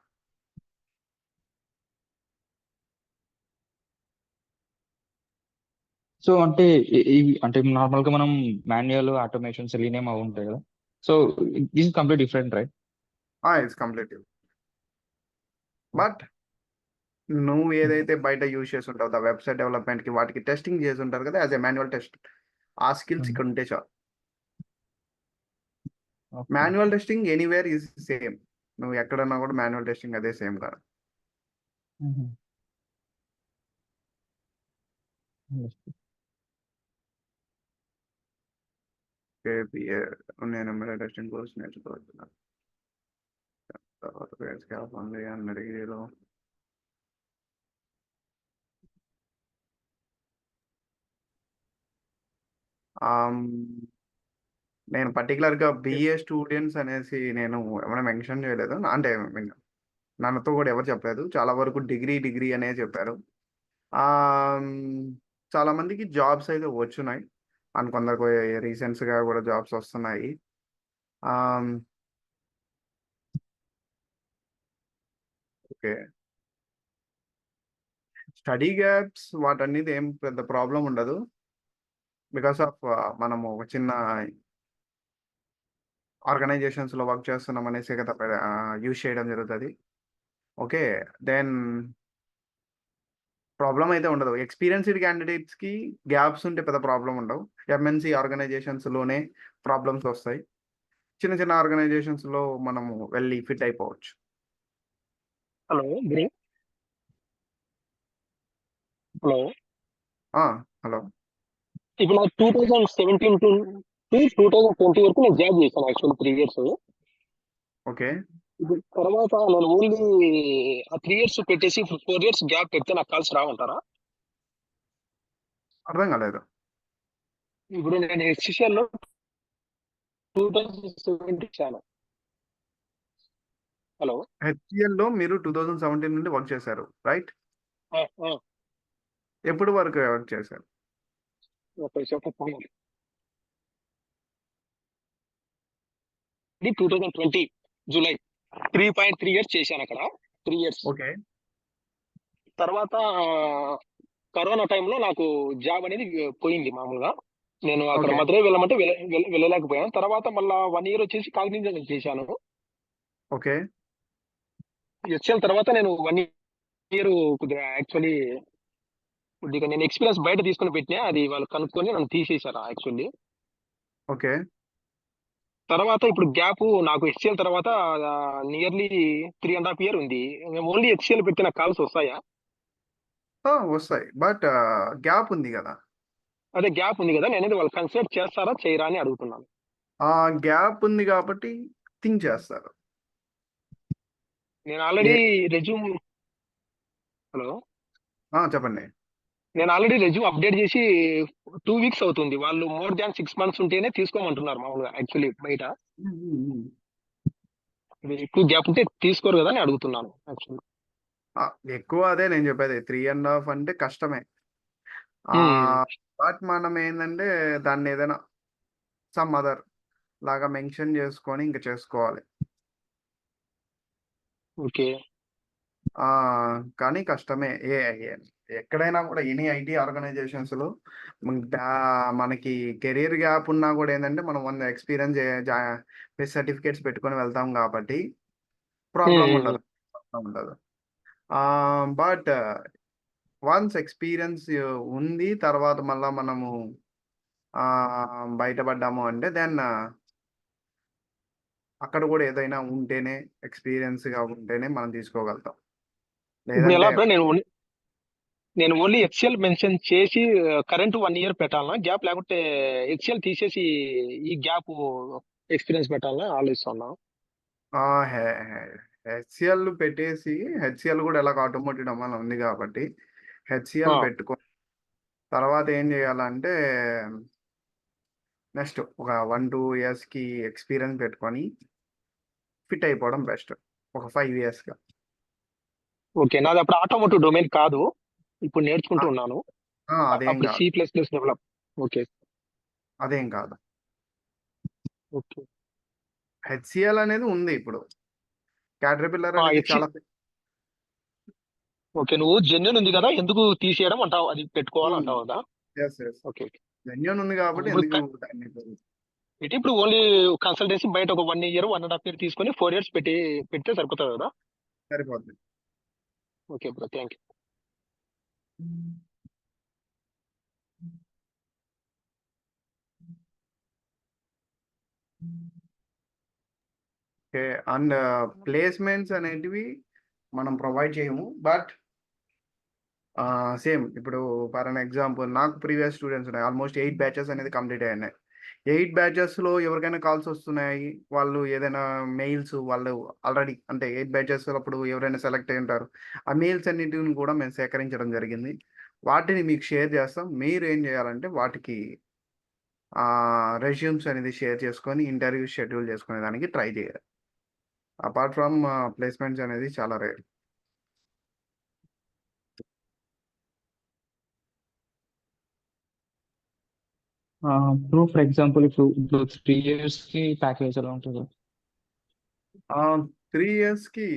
సో అంటే అంటే నార్మల్ గా మనం మాన్యువల్, ఆటోమేషన్, సెలీనియం అవి ఉంటాయి కదా. So this is complete different, right? It's complete. But నువ్వు ఏదైతే బయట యూజ్ చేసి ఉంటావు ద వెబ్సైట్ డెవలప్మెంట్ కి, వాటికి టెస్టింగ్ చేసి ఉంటారు కదా యాజ్ ఎ మాన్యువల్ టెస్ట్. ఆ స్కిల్స్ ఇక్కడ ఉంటే చాలు. Manual testing anywhere is same. నువ్వు ఎక్కడన్నా కూడా మాన్యువల్ టెస్టింగ్ అదే సేమ్ కదా. నేను టెస్టింగ్ కోర్స్ నేర్చుకోవచ్చు. ఉంది అని డిగ్రీలో. నేను పర్టికులర్గా బిఏ స్టూడెంట్స్ అనేసి నేను ఏమైనా మెన్షన్ చేయలేదు, అంటే నాతో కూడా ఎవరు చెప్పలేదు, చాలా వరకు డిగ్రీ డిగ్రీ అనే చెప్పారు. ఆమ్, చాలా మందికి జాబ్స్ అయితే వచ్చున్నాయి అండ్ కొందరికి రీసెంట్స్గా కూడా జాబ్స్ వస్తున్నాయి. ఓకే, స్టడీ గ్యాప్స్ వాటన్నిటి ఏం పెద్ద ప్రాబ్లం ఉండదు, బికాస్ ఆఫ్ మనము ఒక చిన్న ఆర్గనైజేషన్స్లో వర్క్ చేస్తున్నాం అనేసి కదా యూజ్ చేయడం జరుగుతుంది. ఓకే, దెన్ ప్రాబ్లం అయితే ఉండదు. ఎక్స్పీరియన్స్డ్ క్యాండిడేట్స్కి గ్యాప్స్ ఉంటే పెద్ద ప్రాబ్లం ఉండవు. ఎంఎన్సి ఆర్గనైజేషన్స్లోనే ప్రాబ్లమ్స్ వస్తాయి. చిన్న చిన్న ఆర్గనైజేషన్స్లో మనము వెళ్ళి ఫిట్ అయిపోవచ్చు. Hello bro. హలో. హలో. ఇప్పుడు నాకు 2017 టు 2020 వరకు నేను జాబ్ చేశాను యాక్చువల్ 3 ఇయర్స్. ఓకే, ఇప్పుడు తర్వాత నేను ఓన్లీ ఆ 3 ఇయర్స్ పెట్టేసి 4 ఇయర్స్ గ్యాప్ పెడితే నాకు కాల్స్ రావంటారా? అర్థం కాలేదు. ఇప్పుడు నేను హెచ్సిఎల్ లో 2017 ఇచ్చాను. హలో. హెచ్సిఎల్లో మీరు 2017 నుండి వర్క్ చేశారు, రైట్? ఆ, ఆ, ఎప్పుడు వరకు వర్క్ చేశారు? ఒక చెప్పండి. ఇది 2020 జూలై 3.3 ఇయర్స్ చేశాను అక్కడ. 3 ఇయర్స్ ఓకే, తర్వాత కరోనా టైంలో నాకు జాబ్ అనేది పోయింది మామూలుగా. నేను అక్కడ ఓకే, మధురై వెళ్ళమంటే వెళ్ళలేకపోయాను. తర్వాత మళ్ళా 1 ఇయర్ వచ్చేసి కాగ్నిజెంట్ చేశాను. ఓకే, హెచ్సిఎల్ తర్వాత నేను 1 ఇయర్ కొద్దిగా యాక్చువల్లీ కొద్దిగా నేను ఎక్స్పీరియన్స్ బయట తీసుకొని పెట్టినా, అది వాళ్ళు కనుక్కొని నన్ను తీసేశారు యాక్చువల్లీ. ఓకే. తర్వాత ఇప్పుడు గ్యాప్ నాకు హెచ్సిఎల్ తర్వాత నియర్లీ 3.5 ఇయర్ ఉంది. మేము ఓన్లీ హెచ్సిఎల్ పెట్టిన కాల్స్ వస్తాయా? వస్తాయి, బట్ గ్యాప్ ఉంది కదా. అదే గ్యాప్ ఉంది కదా, నేను అనేది వాళ్ళు కన్సిడర్ చేస్తారా చేయరా అని అడుగుతున్నాను. గ్యాప్ ఉంది కాబట్టి థింక్ చేస్తారు. నేను ఆల్రెడీ ఏ రెజ్యూమ్. హలో. చెప్పండి. నేను ఆల్రెడీ రెజ్యూమ్ అప్డేట్ చేసి 2 వీక్స్ అవుతుంది. వాళ్ళు మోర్ దాన్ 6 మంత్స్ ఉంటేనే తీసుకోమంటున్నారు మామూలుగా యాక్చువల్లీ బయట. ఉమ్, ఉమ్, ఉమ్. ఇది ఎక్కువ గ్యాప్ ఉంటే తీసుకోరు కదా అని అడుగుతున్నాను యాక్చువల్లీ. ఎక్కువ అదే నేను చెప్పేది, 3.5 అంటే కష్టమే. బట్ మనం ఏంటంటే దాన్ని ఏదైనా సమ్ అదర్ లాగా మెన్షన్ చేసుకొని ఇంకా చేసుకోవాలి. ఓకే. కానీ కష్టమే. ఎక్కడైనా కూడా ఎనీ ఐటీ ఆర్గనైజేషన్స్లో మనకి కెరీర్ గ్యాప్ ఉన్నా కూడా ఏంటంటే మనం 100 ఎక్స్పీరియన్స్ సర్టిఫికేట్స్ పెట్టుకొని వెళ్తాం కాబట్టి ప్రాబ్లం ఉండదు. బట్ వన్స్ ఎక్స్పీరియన్స్ ఉంది తర్వాత మళ్ళా మనము బయటపడ్డాము అంటే దెన్ అక్కడ కూడా ఏదైనా ఉంటేనే, ఎక్స్పీరియన్స్గా ఉంటేనే మనం తీసుకోగలుగుతాం. ఇప్పుడు ఎలా లేదంటే బ్రో, నేను ఓన్లీ హెచ్సిఎల్ మెన్షన్ చేసి కరెంట్ 1 ఇయర్ పెట్టాలనా గ్యాప్, లేకుంటే హెచ్సిఎల్ తీసేసి ఈ గ్యాప్ ఎక్స్పీరియన్స్ పెట్టాలనా ఆలోచిస్తున్నా. హెచ్సిఎల్ పెట్టేసి, హెచ్సిఎల్ కూడా ఎలాగ ఆటోమోటివ్ డొమైన్ ఉంది కాబట్టి హెచ్సిఎల్ పెట్టుకో, తర్వాత ఏం చేయాలంటే నెక్స్ట్ ఒక 1-2 ఇయర్స్కి ఎక్స్పీరియన్స్ పెట్టుకొని ఫిట్ అయిపోవడం బెస్ట్, ఒక 5 ఇయర్స్గా. ఓకే, నాది అప్పుడు ఆటోమోటివ్ డొమైన్ కాదు, ఇప్పుడు నేర్చుకుంటూ ఉన్నాను. అదేం అప్పుడు కాదు, C++ డెవలప్. ఓకే. అదేం కాదు. ఓకే. హెచ్సిఎల్ అనేది ఉంది ఇప్పుడు, క్యాటర్పిల్లర్ అనేది చాలా. ఓకే, నువ్వు జెన్యున్ ఉంది కదా, ఎందుకు తీసేయడం అంటావు, అది పెట్టుకోవాలంటావు కదా. Yes yes, okay. జెన్యూన్ ఉంది కాబట్టి ఇప్పుడు ఎందుకు దాన్ని ఇప్పుడు ఓన్లీ కన్సల్టెన్సీ బయట ఒక 1 ఇయర్ 1.5 ఇయర్ తీసుకొని 4 ఇయర్స్ పెడితే సరిపోతుంది కదా. సరిపోతుంది. Okay bro, thank you. Okay, and placements అనేటివి మనం ప్రొవైడ్ చేయము, బట్ సేమ్ ఇప్పుడు ఫర్ అన్ ఎగ్జాంపుల్ నాకు ప్రీవియస్ స్టూడెంట్స్ ఉన్నాయి, ఆల్మోస్ట్ 8 బ్యాచెస్ అనేది కంప్లీట్ అయినాయి. 8 బ్యాచెస్‌లో ఎవరికైనా కాల్స్ వస్తున్నాయి. వాళ్ళు ఏదైనా మెయిల్స్ వాళ్ళు ఆల్రెడీ అంటే 8 బ్యాచెస్ అప్పుడు ఎవరైనా సెలెక్ట్ అయ్యి ఉంటారు. ఆ మెయిల్స్ అన్నిటిని కూడా మేము సేకరించడం జరిగింది. వాటిని మీకు షేర్ చేస్తాం. మీరు ఏం చేయాలంటే వాటికి రెజ్యూమ్స్ అనేది షేర్ చేసుకొని ఇంటర్వ్యూ షెడ్యూల్ చేసుకునే దానికి ట్రై చేయాలి. అపార్ట్ ఫ్రమ్ ప్లేస్‌మెంట్స్ అనేది చాలా రేర్. బ్రో ఫర్ ఎగ్జాంపుల్ ఇప్పుడు 3 ఇయర్స్‌కి ప్యాకేజ్ ఎలా ఉంటుంది? 3 ఇయర్స్‌కి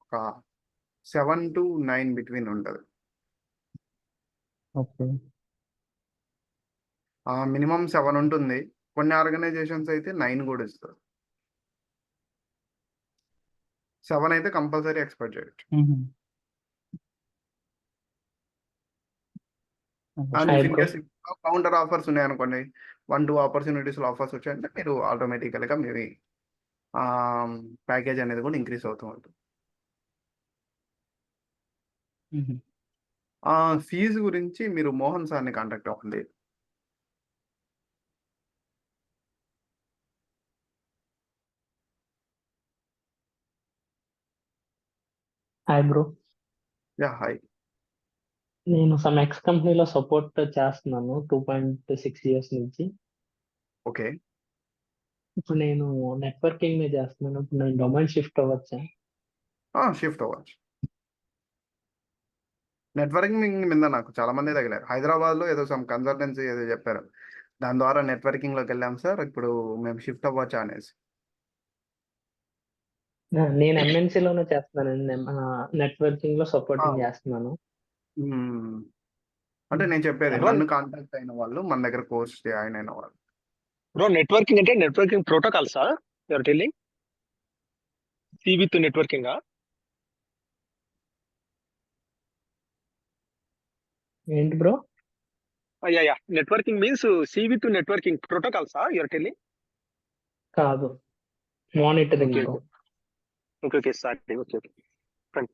ఒక 7-9 బిట్వీన్ ఉంటది. ఓకే. మినిమమ్ 7 ఉంటుంది. కొన్ని ఆర్గనైజేషన్స్ అయితే 9 కూడా ఇస్తారు. 7 అయితే కంపల్సరీ ఎక్స్‌పెక్ట్ చేయొచ్చు. And hi if in bro. Case counter offers ఉన్నాయనుకోండి, 1, 2 ఆపర్చునిటీస్‌లో ఆఫర్స్ వచ్చాయంటే మీరు ఆటోమేటికల్‌గా మీది ప్యాకేజ్ అనేది కూడా ఇంక్రీజ్ అవుతూ ఉంటుంది. ఫీజు గురించి మీరు మోహన్ సార్‌ని కాంటాక్ట్ అవ్వండి. Hi bro. యాహ్! హాయ్. నేను సమ్ ఎక్స్ కంపెనీలో సపోర్ట్ చేస్తున్నాను 2.6 ఇయర్స్ నుంచి. ఓకే. ఇప్పుడు నేను నెట్వర్కింగ్ మీద చేస్తున్నాను. ఇప్పుడు నేను డొమైన్ షిఫ్ట్ అవ్వచ్చా? షిఫ్ట్ అవ్వచ్చు. నెట్వర్కింగ్ మీద నాకు చాలా మంది తగిలారు. హైదరాబాద్‌లో ఏదో సమ్ కన్సల్టెన్సీ ఏదో చెప్పారు. దాని ద్వారా నెట్వర్కింగ్‌లోకెళ్ళాం సార్. ఇప్పుడు మేము షిఫ్ట్ అవ్వచ్చా అనేసి. నేను ఎంఎన్సీలోనే చేస్తున్నానండి. నెట్వర్కింగ్ లో ఆ! సపోర్టింగ్ చేస్తున్నాను. హ్మ్. అంటే నేను చెప్పేది బ్రో నన్ను కాంటాక్ట్ అయిన వాళ్ళు, మన దగ్గర కోర్స్ జాయిన్ అయిన వాళ్ళు. బ్రో నెట్వర్కింగ్ అంటే నెట్వర్కింగ్ ప్రోటోకాల్సా యూఆర్ టెల్లింగ్? సి విత్ నెట్వర్కింగా? ఏంటి bro? Yeah networking means C with networking ప్రోటోకాల్సా యూఆర్ టెల్లింగ్? కాదు, monitoring okay bro. Okay okay sorry okay okay fine.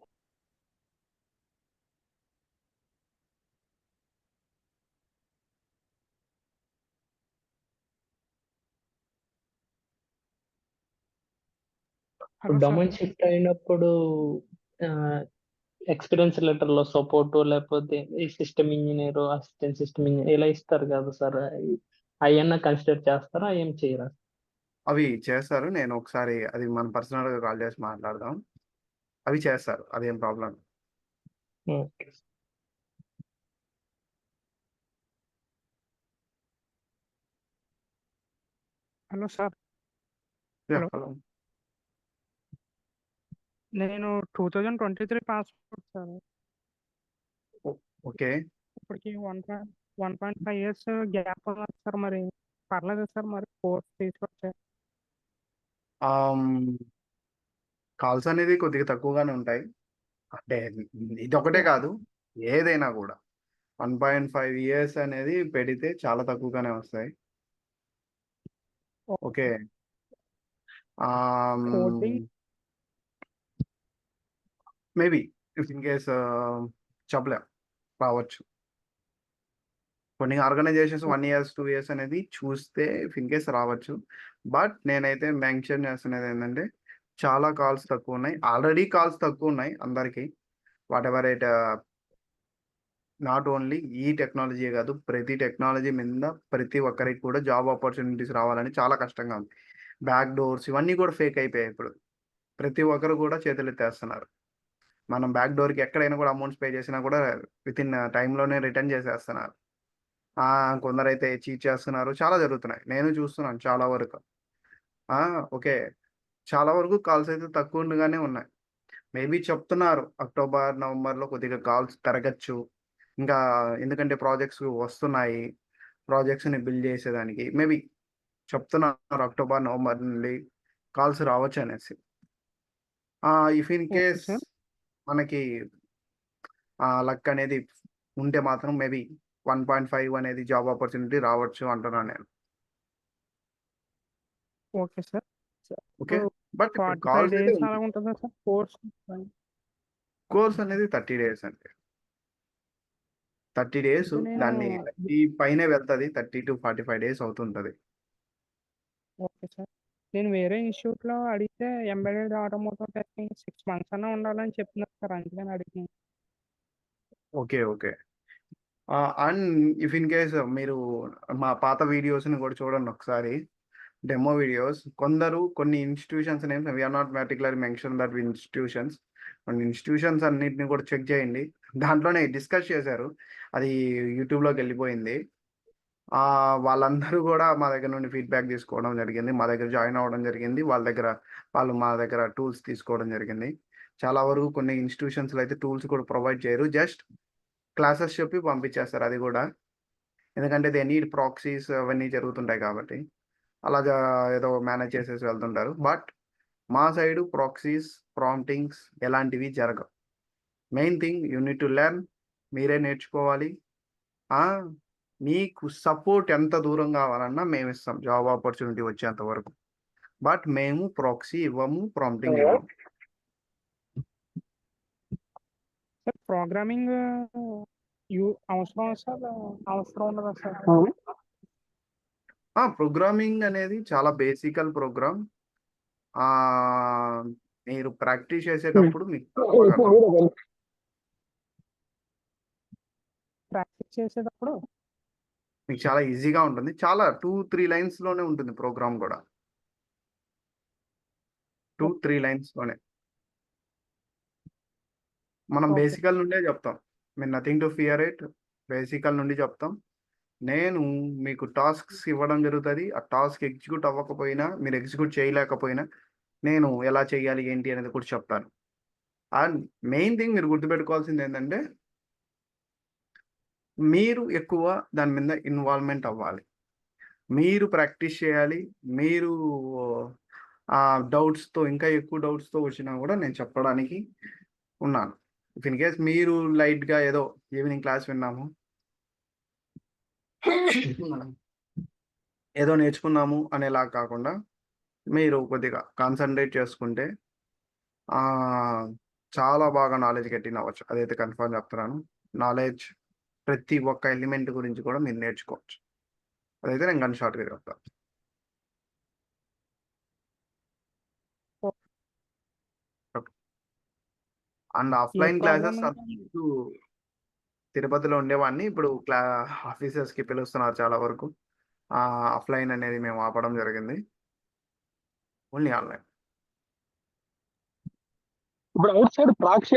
ఇప్పుడు డొమైన్ షిఫ్ట్ అయినప్పుడు ఎక్స్పీరియన్స్ లెటర్ లో సపోర్ట్ లేకపోతే ఈ system engineer, assistant system engineer ఇలా ఇస్తారు కదా సార్, అవన్నా కన్సిడర్ చేస్తారా, ఏం చేయరా? అవి చేస్తారు. నేను ఒకసారి అది మనం పర్సనల్‌గా కాల్ చేసి మాట్లాడదాం. అవి చేస్తారు. అదేం problem. Okay. Hello sir. Yeah! Hello. Hello. నేను 2023 పాస్ అవుట్ సార్. ఓకే. ఇప్పటికి 1.5 ఇయర్స్ గ్యాప్ ఉన్నది సార్. మరి పర్లేదా సార్ మరి కోర్స్ తీసుకొచ్చే? ఆహ్, కాల్స్ అనేది కొద్దిగా తక్కువగానే ఉంటాయి. అంటే ఇదొక్కటే ఓకే. కాదు. ఏదైనా కూడా 1.5 ఇయర్స్ అనేది పెడితే చాలా తక్కువగానే వస్తాయి. ఓకే. ఓకే. ఆహ్, coding maybe if in case చెప్పలేం. రావచ్చు. కొన్ని ఆర్గనైజేషన్స్ 1 ఇయర్స్, 2 ఇయర్స్ అనేది చూస్తే ఇఫ్ ఇన్ కేస్ రావచ్చు. బట్ నేనైతే మెన్షన్ చేస్తున్నది ఏంటంటే చాలా కాల్స్ తక్కువున్నాయి. ఆల్రెడీ కాల్స్ తక్కువున్నాయి అందరికి. వాటెవర్ ఇట్ నాట్ ఓన్లీ ఈ టెక్నాలజీయే కాదు. ప్రతి టెక్నాలజీ మీద ప్రతి ఒక్కరికి కూడా జాబ్ ఆపర్చునిటీస్ రావాలని చాలా కష్టంగా ఉంది. బ్యాక్ డోర్స్ ఇవన్నీ కూడా ఫేక్ అయిపోయాయి ఇప్పుడు. ప్రతి ఒక్కరు కూడా చేతులెత్తేస్తున్నారు. మనం బ్యాక్ డోర్‌కి ఎక్కడైనా కూడా అమౌంట్స్ పే చేసినా కూడా వితిన్ టైమ్‌లోనే రిటర్న్ చేసేస్తున్నారు. కొందరైతే చీట్ చేస్తున్నారు. చాలా జరుగుతున్నాయి. నేను చూస్తున్నాను చాలా వరకు. ఆ! ఓకే. చాలా వరకు కాల్స్ అయితే తక్కువగానే ఉన్నాయి. మేబీ చెప్తున్నారు అక్టోబర్, నవంబర్‌లో కొద్దిగా కాల్స్ పెరగచ్చు. ఇంకా ఎందుకంటే ప్రాజెక్ట్స్ వస్తున్నాయి. ప్రాజెక్ట్స్‌ని బిల్డ్ చేసేదానికి మేబీ చెప్తున్నారు అక్టోబర్, నవంబర్ నుండి కాల్స్ రావచ్చనేసి. If in okay case sir. మనకి లక్ అనేది ఉంటే మాత్రం మేబీ 1.5 అనేది జాబ్ ఆపర్చునిటీ రావచ్చు అంటున్నాను నేను. Okay sir. ఓకే. ఇప్పుడు బట్ ఇప్పుడు 45 కాల్స్ అయితే డేస్ ఉంది. అలా ఉంటుందా సార్ కోర్స్? కోర్స్ అనేది 30 డేస్ అండి. 30 డేస్ అయితే నేను దాన్ని 30 పైనే వెళ్తది. 30-45 డేస్ అవుతుంటది. Okay sir. నేను వేరే ఇన్‌స్టిట్యూట్‌లో అడిగితే ఎంబెడెడ్ ఆటోమోటివ్ టెస్టింగ్ 6 మంత్స్ అన్నా ఉండాలని చెప్తున్నారు సార్. అందుకని అడిగాను. Okay. Okay. And if in case మీరు మా పాత వీడియోస్‌ని కూడా చూడండి ఒకసారి. Demo videos. కొన్ని institutions names we are not particularly mention that institutions. కొన్ని ఇన్‌స్టిట్యూషన్స్ అన్నిటిని కూడా చెక్ చేయండి. దాంట్లోనే డిస్కస్ చేశారు. అది యూట్యూబ్‌లోకెళ్ళిపోయింది. వాళ్ళందరూ కూడా మా దగ్గర నుండి ఫీడ్‌బ్యాక్ తీసుకోవడం జరిగింది. మా దగ్గర జాయిన్ అవ్వడం జరిగింది. వాళ్ళు మా దగ్గర టూల్స్ తీసుకోవడం జరిగింది. చాలా వరకు కొన్ని ఇన్‌స్టిట్యూషన్స్‌లో అయితే టూల్స్ కూడా ప్రొవైడ్ చేయరు. జస్ట్ క్లాసెస్ చెప్పి పంపించేస్తారు అది కూడా. ఎందుకంటే దే నీడ్ ప్రాక్సీస్ అవన్నీ జరుగుతుంటాయి కాబట్టి. అలాగా ఏదో మేనేజ్ చేసేసి వెళ్తుంటారు. బట్ మా సైడు ప్రాక్సీస్, ప్రాంప్టింగ్స్ ఎలాంటివి జరగవు. Main thing you need to learn. మీరే నేర్చుకోవాలి. ఆ! మీకు సపోర్ట్ ఎంత దూరం కావాలన్నా మేమిస్తాం జాబ్ ఆపర్చునిటీ వచ్చేంత వరకు. బట్ మేము ప్రాక్సీ ఇవ్వము, ప్రాంప్టింగ్ ఇవ్వము. సార్ ప్రోగ్రామింగ్ అవసరమా సార్? అవసరం ఉండదా సార్? ప్రోగ్రామింగ్ అనేది చాలా బేసికల్ ప్రోగ్రామ్. మీరు ప్రాక్టీస్ చేసేటప్పుడు మీకు బాగా అర్థమవుతుంది. ప్రాక్టీస్ చేసేటప్పుడు మీకు చాలా ఈజీగా ఉంటుంది. చాలా 2-3 లైన్స్‌లోనే ఉంటుంది ప్రోగ్రామ్ కూడా. 2-3 లైన్స్‌లోనే. మనం ఓకే. బేసికల్ నుండే చెప్తాం. మీరు నథింగ్ టు ఫియర్ ఇట్. బేసికల్ నుండి చెప్తాం. నేను మీకు టాస్క్స్ ఇవ్వడం జరుగుతది. ఆ టాస్క్ ఎగ్జిక్యూట్ అవ్వకపోయినా, మీరు ఎగ్జిక్యూట్ చేయలేకపోయినా, నేను ఎలా చేయాలి, ఏంటి అనేది కూడా చెప్తాను. అండ్ మెయిన్ థింగ్ మీరు గుర్తుపెట్టుకోవాల్సింది ఏంటంటే, మీరు ఎక్కువ దాని మీద ఇన్వాల్వ్‌మెంట్ అవ్వాలి. మీరు ప్రాక్టీస్ చేయాలి. మీరు ఇంకా ఎక్కువ డౌట్స్‌తో వచ్చినా కూడా నేను చెప్పడానికి ఉన్నాను. ఇఫ్ ఇన్ కేస్ మీరు లైట్‌గా ఏదో ఈవినింగ్ క్లాస్ విన్నాము. ఏదో నేర్చుకున్నాము అనేలా కాకుండా, మీరు కొద్దిగా కాన్సంట్రేట్ చేసుకుంటే చాలా బాగా నాలెడ్జ్ గెయిన్ అవ్వచ్చు. అదైతే కన్ఫర్మ్ చెప్తున్నాను. నాలెడ్జ్ ప్రతి ఒక్క ఎలిమెంట్ గురించి కూడా మీరు నేర్చుకోవచ్చు. అదైతే నేను గన్ షాట్‌గా చెప్తాను. And A offline classes programming అంతకుముందు తిరుపతిలో ఉండేవాడిని. ఇప్పుడు ఆఫీసర్స్‌కి పిలుస్తున్నారు చాలా వరకు. ఆఫ్‌లైన్ అనేది మేము ఆపడం జరిగింది. Only online. ఇప్పుడు అవుట్ సైడ్ ప్రాక్సీ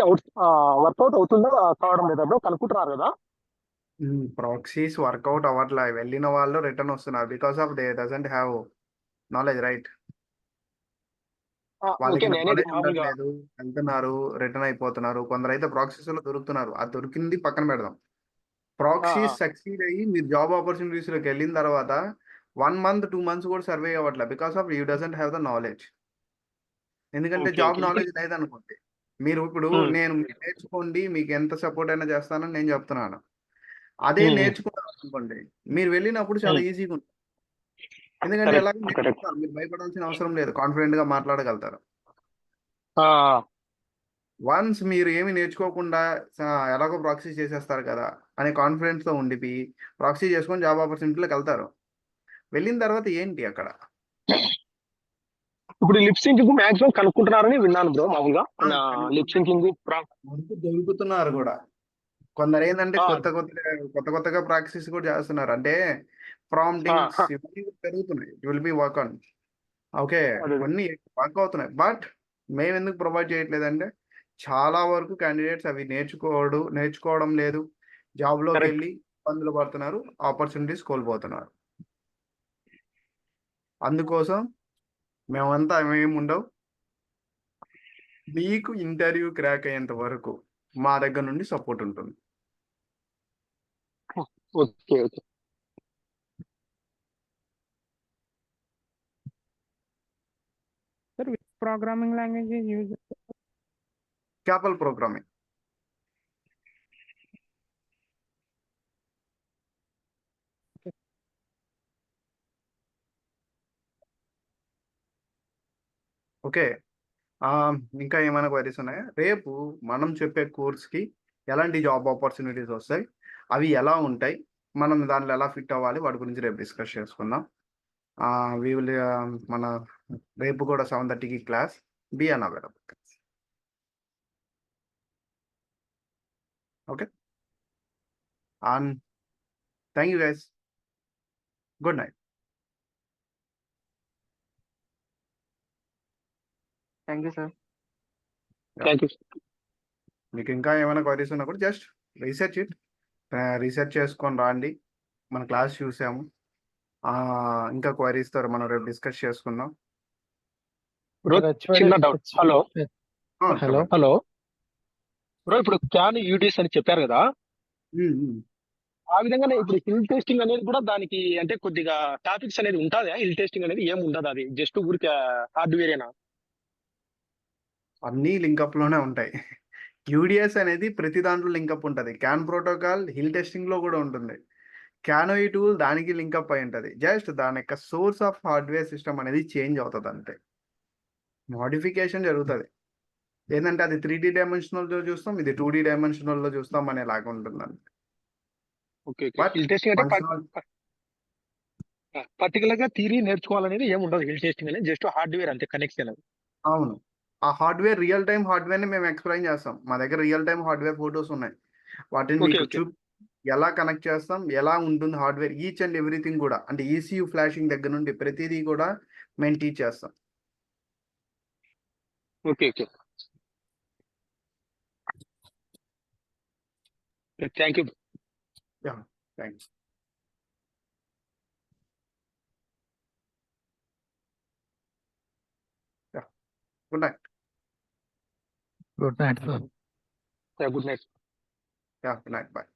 వర్కౌట్ అవుతుందా కావడం లేదా బ్రో కనుక్కుంటున్నారు కదా? ప్రాక్సీస్ వర్కౌట్ అవ్వట్లే. వెళ్ళిన వాళ్ళు రిటర్న్ వస్తున్నారు. Because of they doesn't have knowledge right. Okay, వాళ్ళకి నేనేది నాలెడ్జ్ మామూలుగా ఉండట్లేదు. వెళ్తున్నారు, రిటర్న్ అయిపోతున్నారు. కొందరైతే ప్రాక్సీస్‌లో దొరుకుతున్నారు. అది దొరికింది పక్కన పెడదాం. ఆ, ఆ, ప్రాక్సీస్ సక్సీడ్ అయ్యి మీరు జాబ్ ఆపర్చునిటీస్‌లోకెళ్ళిన తర్వాత 1 మంత్, 2 మంత్స్ కూడా సర్వే అవ్వట్లే. Because of you doesn't have the knowledge. ఎందుకంటే ఓకే జాబ్ ఓకే ఇప్పుడు నాలెడ్జ్ లేదనుకోండి. మీరు ఇప్పుడు మీరు నేర్చుకోండి. మీకు ఎంత సపోర్ట్ అయినా చేస్తానని నేను చెప్తున్నాను. అదే నేర్చుకున్నారనుకోండి, మీరు వెళ్ళినప్పుడు చాలా ఈజీగా ఉంటుంది. ఎందుకంటే కరెక్ట్ ఎలాగో కరెక్ట్. నేర్చుకున్నారు. మీరు భయపడాల్సిన అవసరం లేదు. కాన్ఫిడెంట్‌గా మాట్లాడగలుగుతారు. వన్స్ మీరు ఏమి నేర్చుకోకుండా ఎలాగో ప్రాక్సీ చేసేస్తారు కదా అనే కాన్ఫిడెన్స్‌తో ఉండిపోయి ప్రాక్సీ చేసుకొని జాబ్ ఆపర్చునిటీలోకెళ్తారు. వెళ్ళిన తర్వాత ఏంటి అక్కడ? ఇప్పుడు లిప్ సింకింగ్ మాక్సిమం కనుక్కుంటున్నారని విన్నాను బ్రో మామూలుగా. లిప్ కనుక్కుంటే సింకింగ్ వరకు దొరుకుతున్నారు కూడా. కొందరేందంటే కొత్తగా ప్రాక్టీస్ కూడా చేస్తున్నారు. అంటే ప్రాంప్టింగ్స్ ఇవన్నీ కూడా పెరుగుతున్నాయి. It will be work on. Okay. అదే కొన్ని వర్క్ అవుతున్నాయి. బట్ మేమెందుకు ప్రొవైడ్ చేయట్లేదంటే, చాలా వరకు క్యాండిడేట్స్ అవి నేర్చుకోవడం లేదు. కరెక్ట్. జాబ్‌లోకెళ్ళి ఇబ్బందులు పడుతున్నారు. ఆపర్చునిటీస్ కోల్పోతున్నారు. అందుకోసం మేమంతా ఏముండవు. మీకు ఇంటర్వ్యూ క్రాక్ అయ్యేంత వరకు మా దగ్గర నుండి సపోర్ట్ ఉంటుంది. Okay okay. Sir which programming language is used? CAPL programming. Okay. ఇంకా ఏమైనా క్వెరీస్ ఉన్నాయా? రేపు మనం చెప్పే కోర్స్‌కి ఎలాంటి జాబ్ ఆపర్చునిటీస్ వస్తాయి? అవి ఎలా ఉంటాయి? మనం దాంట్లో ఎలా ఫిట్ అవ్వాలి? వాటి గురించి రేపు డిస్కస్ చేసుకుందాం. వి విల్ మన రేపు కూడా 7:30కి class. Be unavailable. Okay. And thank you guys. Good night. Thank you sir. Thank you. మీకు ఇంకా ఏమైనా క్వైరీస్ ఉన్నా కూడా జస్ట్ రీసెర్చ్ చేసుకొని రాండి. మన క్లాస్ చూసాము. ఇంకా క్వైరీస్ తో మనం రేపు డిస్కస్ చేసుకుందాం. బ్రో చిన్న డౌట్. Hello hello. చెప్పండి. హలో బ్రో, ఇప్పుడు క్యాన్ యూడిస్ అని చెప్పారు కదా, ఉమ్, ఉమ్. ఆ విధంగానే ఇప్పుడు హిల్ టెస్టింగ్ అనేది కూడా దానికి అంటే కొద్దిగా టాపిక్స్ అనేది ఉంటుందా? హిల్ టెస్టింగ్ అనేది ఏం ఉండదు, అది జస్ట్ ఊరికే హార్డ్వేరేనా? అన్నీ లింకప్ లోనే ఉంటాయి. యూడిఎస్ అనేది ప్రతి దాంట్లో లింకప్ ఉంటుంది. క్యాన్ ప్రోటోకాల్ హిల్ టెస్టింగ్ లో కూడా ఉంటుంది. క్యానోయి టూల్ దానికి లింకప్ అయి ఉంటుంది. జస్ట్ దాని యొక్క సోర్స్ ఆఫ్ హార్డ్వేర్ సిస్టమ్ అనేది చేంజ్ అవుతుంది అంతే. మోడిఫికేషన్ జరుగుతుంది. ఏంటంటే అది 3D డైమెన్షనల్ లో చూస్తాం, ఇది 2D డైమెన్షనల్ లో చూస్తాం అనేలాగా ఉంటుంది అంతే. Okay okay. But hill testing అంటే ఫంక్షనల్ పర్టికులర్ గా థియరీ నేర్చుకోవాలనేది ఏమి ఉండదు. హిల్ టెస్టింగ్ అనేది జస్ట్ హార్డ్వేర్ అంతే, కనెక్షన్ అది. అవును. ఆ హార్డ్వేర్ రియల్ టైం హార్డ్వేర్ ని మేము ఎక్స్ప్లెయిన్ చేస్తాం. మా దగ్గర రియల్ టైం హార్డ్వేర్ ఫొటోస్ ఉన్నాయి. వాటిని ఓకే మీకు ఓకే. ఎలా కనెక్ట్ చేస్తాం, ఎలా ఉంటుంది హార్డ్వేర్, ఈచ్ అండ్ ఎవ్రీథింగ్ కూడా, అంటే ఈసీయూ ఫ్లాషింగ్ దగ్గర నుండి ప్రతిదీ కూడా మేము టీచ్ చేస్తాం. Okay okay. Thank you. Thanks. Good night. Good night. Good night. Bye.